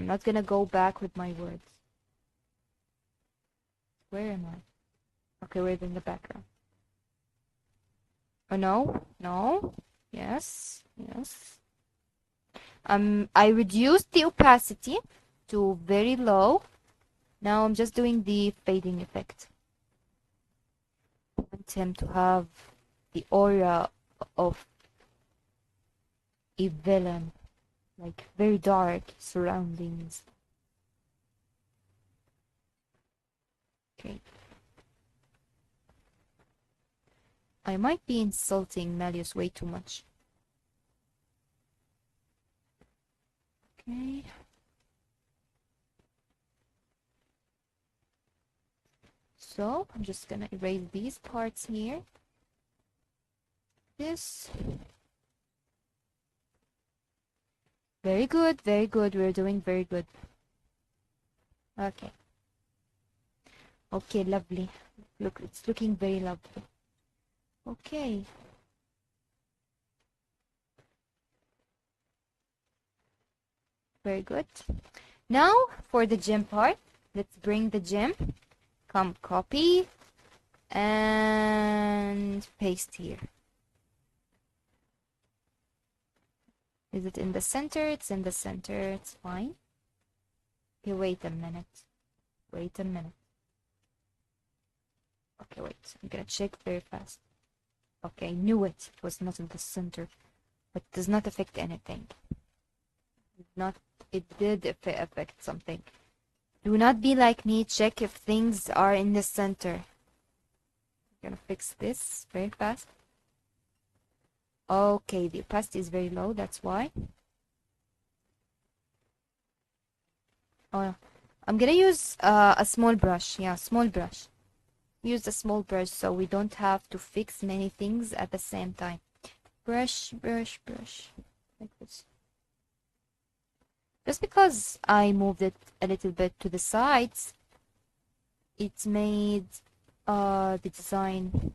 not gonna go back with my words. Where am I? Okay, we're in the background. Oh no. Yes. I reduced the opacity to very low. Now I'm just doing the fading effect. I want him to have the aura of a villain, like very dark surroundings. Okay. I might be insulting Malleus way too much. Okay. So I'm just gonna erase these parts here. This. Very good. We're doing very good. Okay. Okay, lovely. Look, it's looking very lovely. Okay. Very good. Now for the gem part. Let's bring the gem. Come copy and paste here. Is it in the center? It's in the center. It's fine. Okay, wait a minute. Okay, wait. I'm gonna check very fast. Okay, I knew it. It was not in the center. But it does not affect anything. It did affect something. Do not be like me. Check if things are in the center. I'm gonna fix this very fast. Okay, the opacity is very low. That's why. Oh, I'm gonna use a small brush. Yeah, small brush. Use a small brush so we don't have to fix many things at the same time. Brush. Like this. Just because I moved it a little bit to the sides, it made the design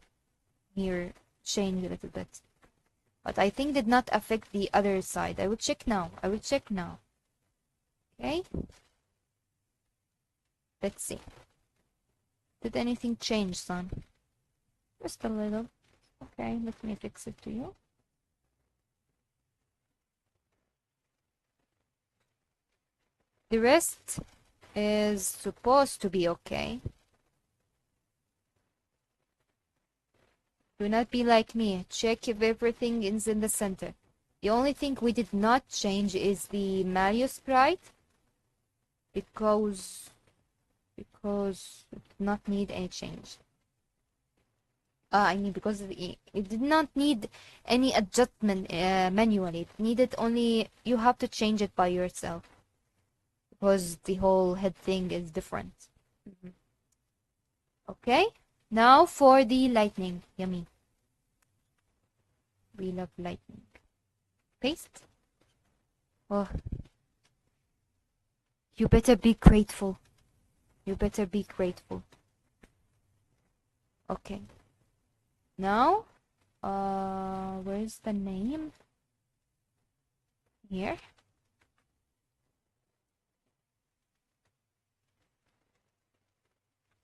here change a little bit. But I think did not affect the other side. I will check now. Okay. Let's see. Did anything change, son? Just a little. Okay, let me fix it to you. The rest is supposed to be okay. Do not be like me. Check if everything is in the center. The only thing we did not change is the Malleus sprite because it did not need any change. Because it did not need any adjustment manually. It needed only, you have to change it by yourself because the whole head thing is different. Okay, now for the lightning. Yummy. We love lightning. Paste. Oh, you better be grateful. Okay. Now, where's the name? Here.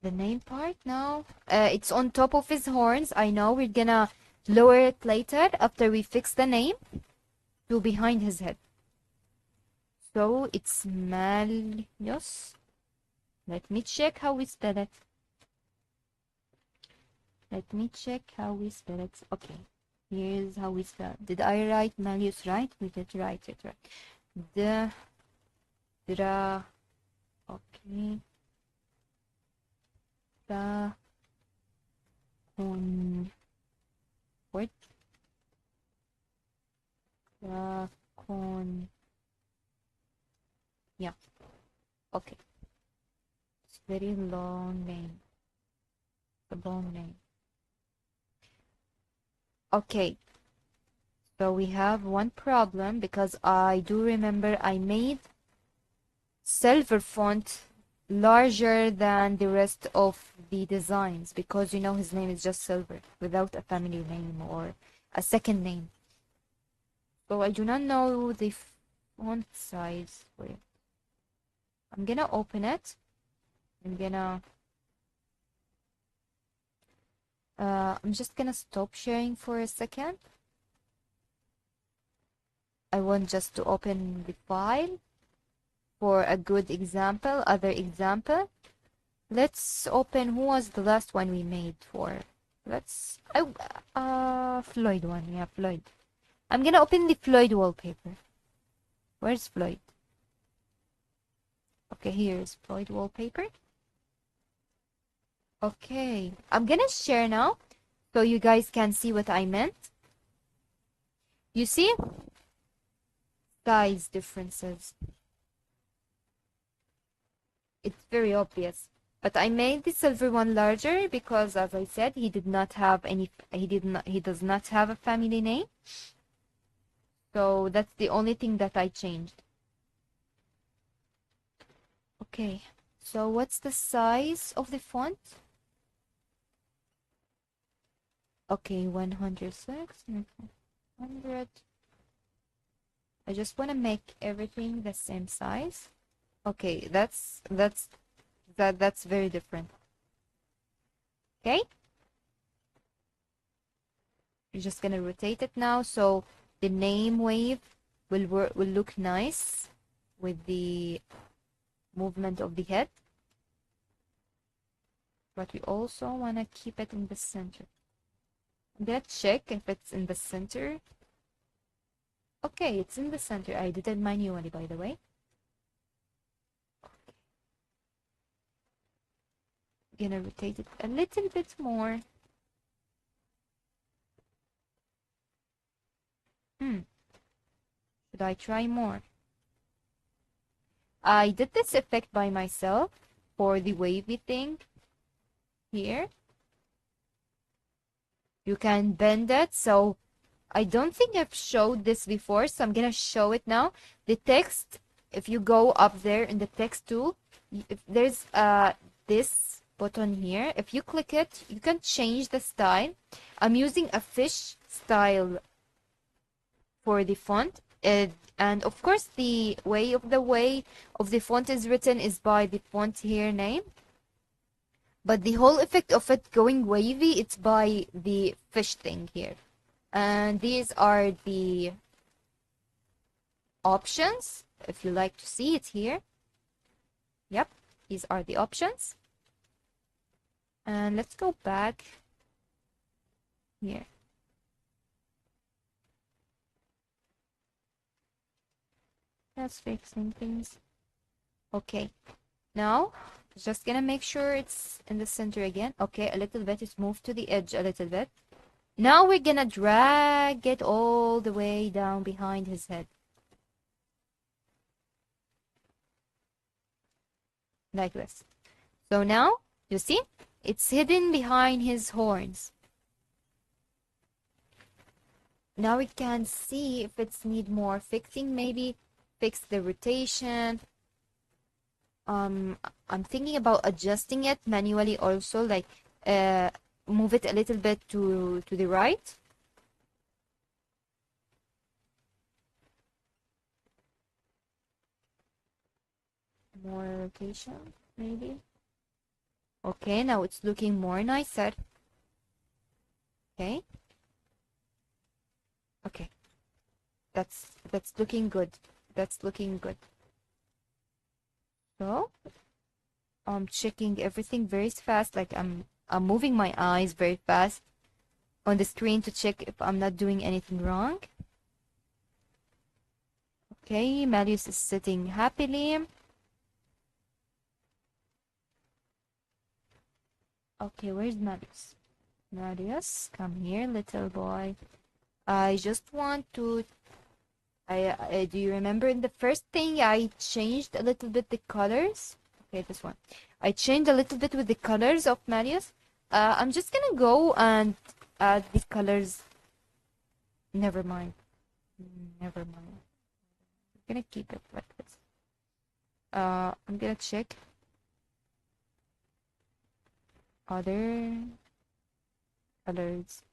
The name part now. It's on top of his horns. I know we're gonna lower it later after we fix the name to behind his head. So it's Malleus. Let me check how we spell it. Let me check how we spell it. Okay, here's how we spell it. Did I write Malleus right? We did write it right. Okay. What? Yeah. Okay. It's very long name. A long name. Okay. So we have one problem because I do remember I made silver font larger than the rest of the designs because you know his name is just silver without a family name or a second name. So I do not know the font size for it. I'm gonna open it. I'm just gonna stop sharing for a second. I want just to open the file for a good example, other example. Let's open, who was the last one we made for? Floyd one, yeah, Floyd. I'm gonna open the Floyd wallpaper. Where's Floyd? Okay, here's Floyd wallpaper. Okay, I'm gonna share now so you guys can see what I meant. You see? Size differences. It's very obvious. But I made the silver one larger because, as I said, he does not have a family name. So that's the only thing that I changed. Okay, so what's the size of the font? Okay, 106, 100. I just want to make everything the same size. Okay, that's very different. Okay, you're just gonna rotate it now so the name wave will look nice with the movement of the head, but we also want to keep it in the center. I'm gonna check if it's in the center. Okay, it's in the center. I did it manually, by the way. Gonna rotate it a little bit more. Should I try more? I did this effect by myself for the wavy thing here. You can bend it, so I don't think I've showed this before, so I'm gonna show it now. The text, if you go up there in the text tool, if there's this button here, if you click it, you can change the style. I'm using a fish style for the font, and of course the way of the font is written is by the font here name, but the whole effect of it going wavy, it's by the fish thing here. And these are the options if you like to see it here. Yep, these are the options. And let's go back here. Just fixing things. Okay, now just gonna make sure it's in the center again. Okay, a little bit. It's moved to the edge a little bit. Now we're gonna drag it all the way down behind his head. Like this. So now, you see? It's hidden behind his horns. Now we can see if it's need more fixing, maybe fix the rotation. I'm thinking about adjusting it manually also, like move it a little bit to the right. More rotation, maybe. Okay, now it's looking more nicer. Okay. Okay. That's looking good. That's looking good. So I'm checking everything very fast, like I'm moving my eyes very fast on the screen to check if I'm not doing anything wrong. Okay, Malleus is sitting happily. Okay, where's Malleus? Malleus, come here, little boy. I just want to... do you remember in the first thing I changed a little bit the colors? Okay, this one. I changed a little bit with the colors of Malleus. I'm just gonna go and add the colors. Never mind. Never mind. I'm gonna keep it like this. I'm gonna check other colors.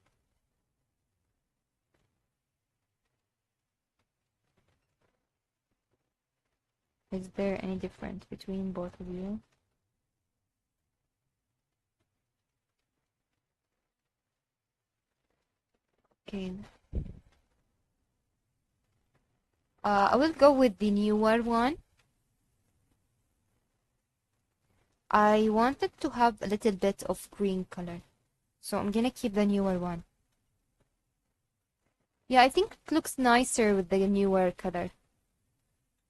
Is there any difference between both of you? Okay. I will go with the newer one. I wanted to have a little bit of green color, so I'm gonna keep the newer one. Yeah, I think it looks nicer with the newer color.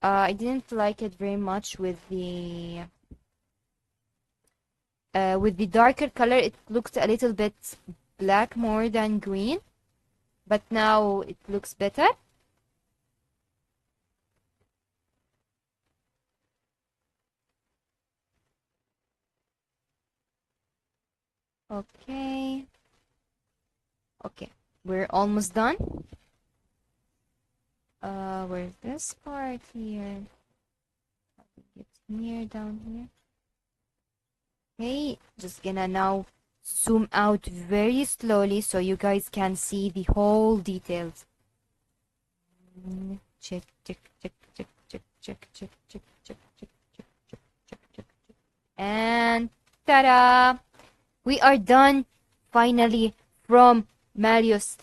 I didn't like it very much with the darker color. It looked a little bit black more than green, but now it looks better. Okay. Okay, we're almost done. Where's this part here? It's here, down here. Okay, just gonna now zoom out very slowly so you guys can see the whole details. Check, check, check, check, check, check, check, check, check, check, check, check, check, check, check. And ta-da! We are done finally from Malleus.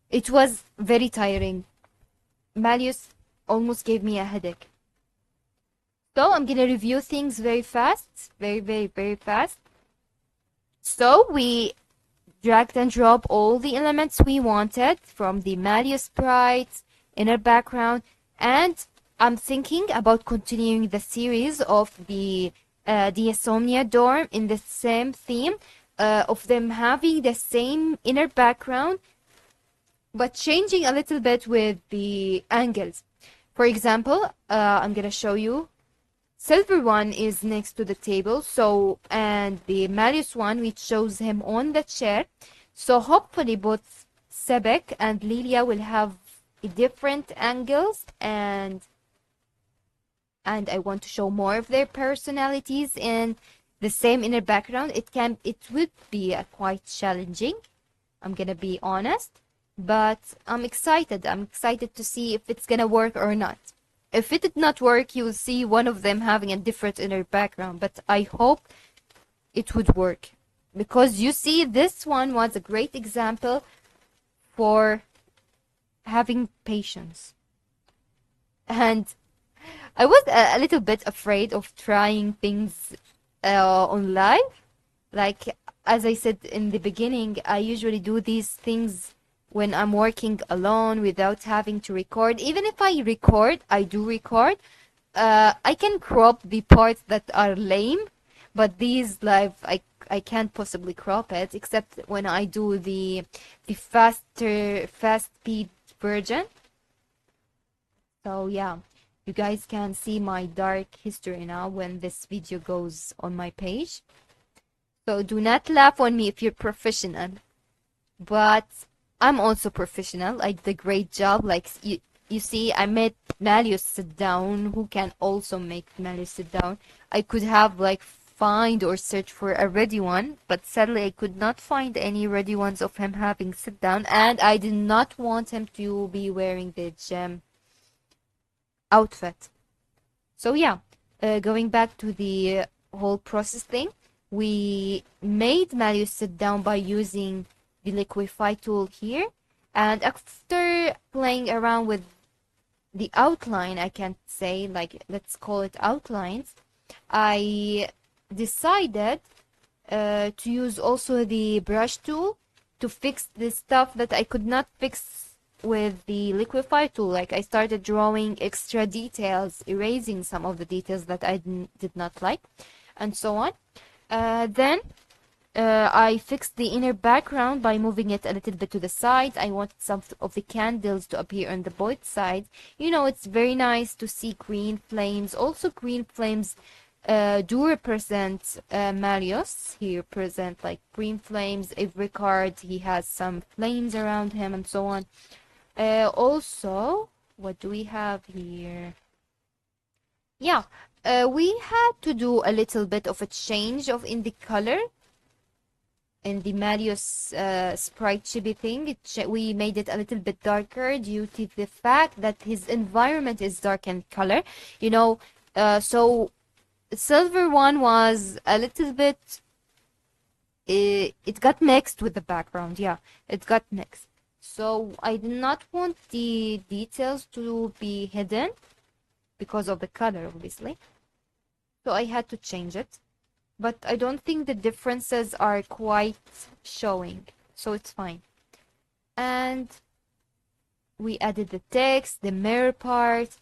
It was very tiring. Malleus almost gave me a headache. So I'm gonna review things very fast, very fast. So we dragged and dropped all the elements we wanted from the Malleus sprites, inner background, and I'm thinking about continuing the series of the Insomnia dorm in the same theme, of them having the same inner background, but changing a little bit with the angles. For example, I'm gonna show you. Silver one is next to the table, so, and the Malleus one, which shows him on the chair. So hopefully both Sebek and Lilia will have different angles, and I want to show more of their personalities in the same inner background. It would be quite challenging, I'm gonna be honest, but I'm excited. I'm excited to see if it's gonna work or not. If it did not work, you will see one of them having a different inner background, but I hope it would work, because you see, this one was a great example for having patience. And I was a little bit afraid of trying things on live. Like, as I said in the beginning, I usually do these things when I'm working alone without having to record. Even if I record, I do record. I can crop the parts that are lame, but these live, I can't possibly crop it, except when I do the fast speed version. So yeah, you guys can see my dark history now when this video goes on my page. So do not laugh on me if you're professional, but I'm also professional. I did a great job. Like, you see, I made Malleus sit down. Who can also make Malleus sit down? I could have like find or search for a ready one, but sadly I could not find any ready ones of him having sit down, and I did not want him to be wearing the gem outfit. So yeah, going back to the whole process thing, we made Malleus sit down by using the liquify tool here, and after playing around with the outline, I can't say, like, let's call it outlines, I decided to use also the brush tool to fix the stuff that I could not fix with the liquify tool. Like, I started drawing extra details, erasing some of the details that I did not like, and so on. Then I fixed the inner background by moving it a little bit to the side. I wanted some of the candles to appear on the both sides. You know, it's very nice to see green flames. Also, green flames do represent Malleus. He represents like green flames. Every card, he has some flames around him and so on. Also, what do we have here? Yeah, we had to do a little bit of a change in the color in the Malleus sprite chibi thing. We made it a little bit darker due to the fact that his environment is dark in color. You know, so silver one was a little bit, it got mixed with the background. Yeah, it got mixed. So I did not want the details to be hidden because of the color, obviously. So I had to change it. But I don't think the differences are quite showing, so it's fine. And we added the text, the mirror part,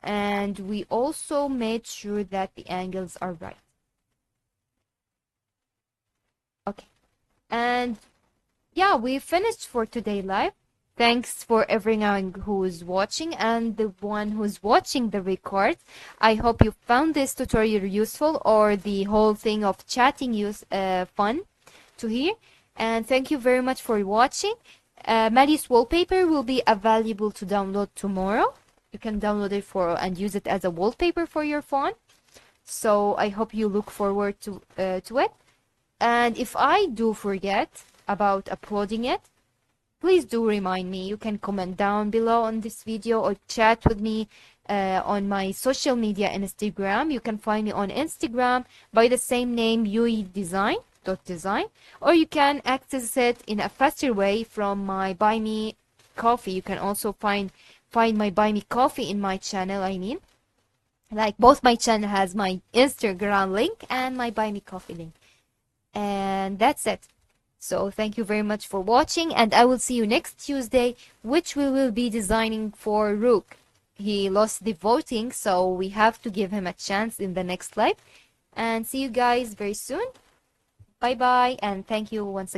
and we also made sure that the angles are right. Okay, and yeah, we finished for today live. Thanks for everyone who is watching and the one who's watching the record. I hope you found this tutorial useful, or the whole thing of chatting fun to hear. And thank you very much for watching. Malleus wallpaper will be available to download tomorrow. You can download it and use it as a wallpaper for your phone. So I hope you look forward to it. And if I do forget about uploading it, please do remind me. You can comment down below on this video or chat with me on my social media, Instagram. You can find me on Instagram by the same name, yuidesign.design, or you can access it in a faster way from my Buy Me Coffee. You can also find my Buy Me Coffee in my channel. Like, both my channel has my Instagram link and my Buy Me Coffee link. And that's it. So thank you very much for watching, and I will see you next Tuesday, which we will be designing for Rook. He lost the voting, so we have to give him a chance in the next live. And see you guys very soon. Bye bye, and thank you once again.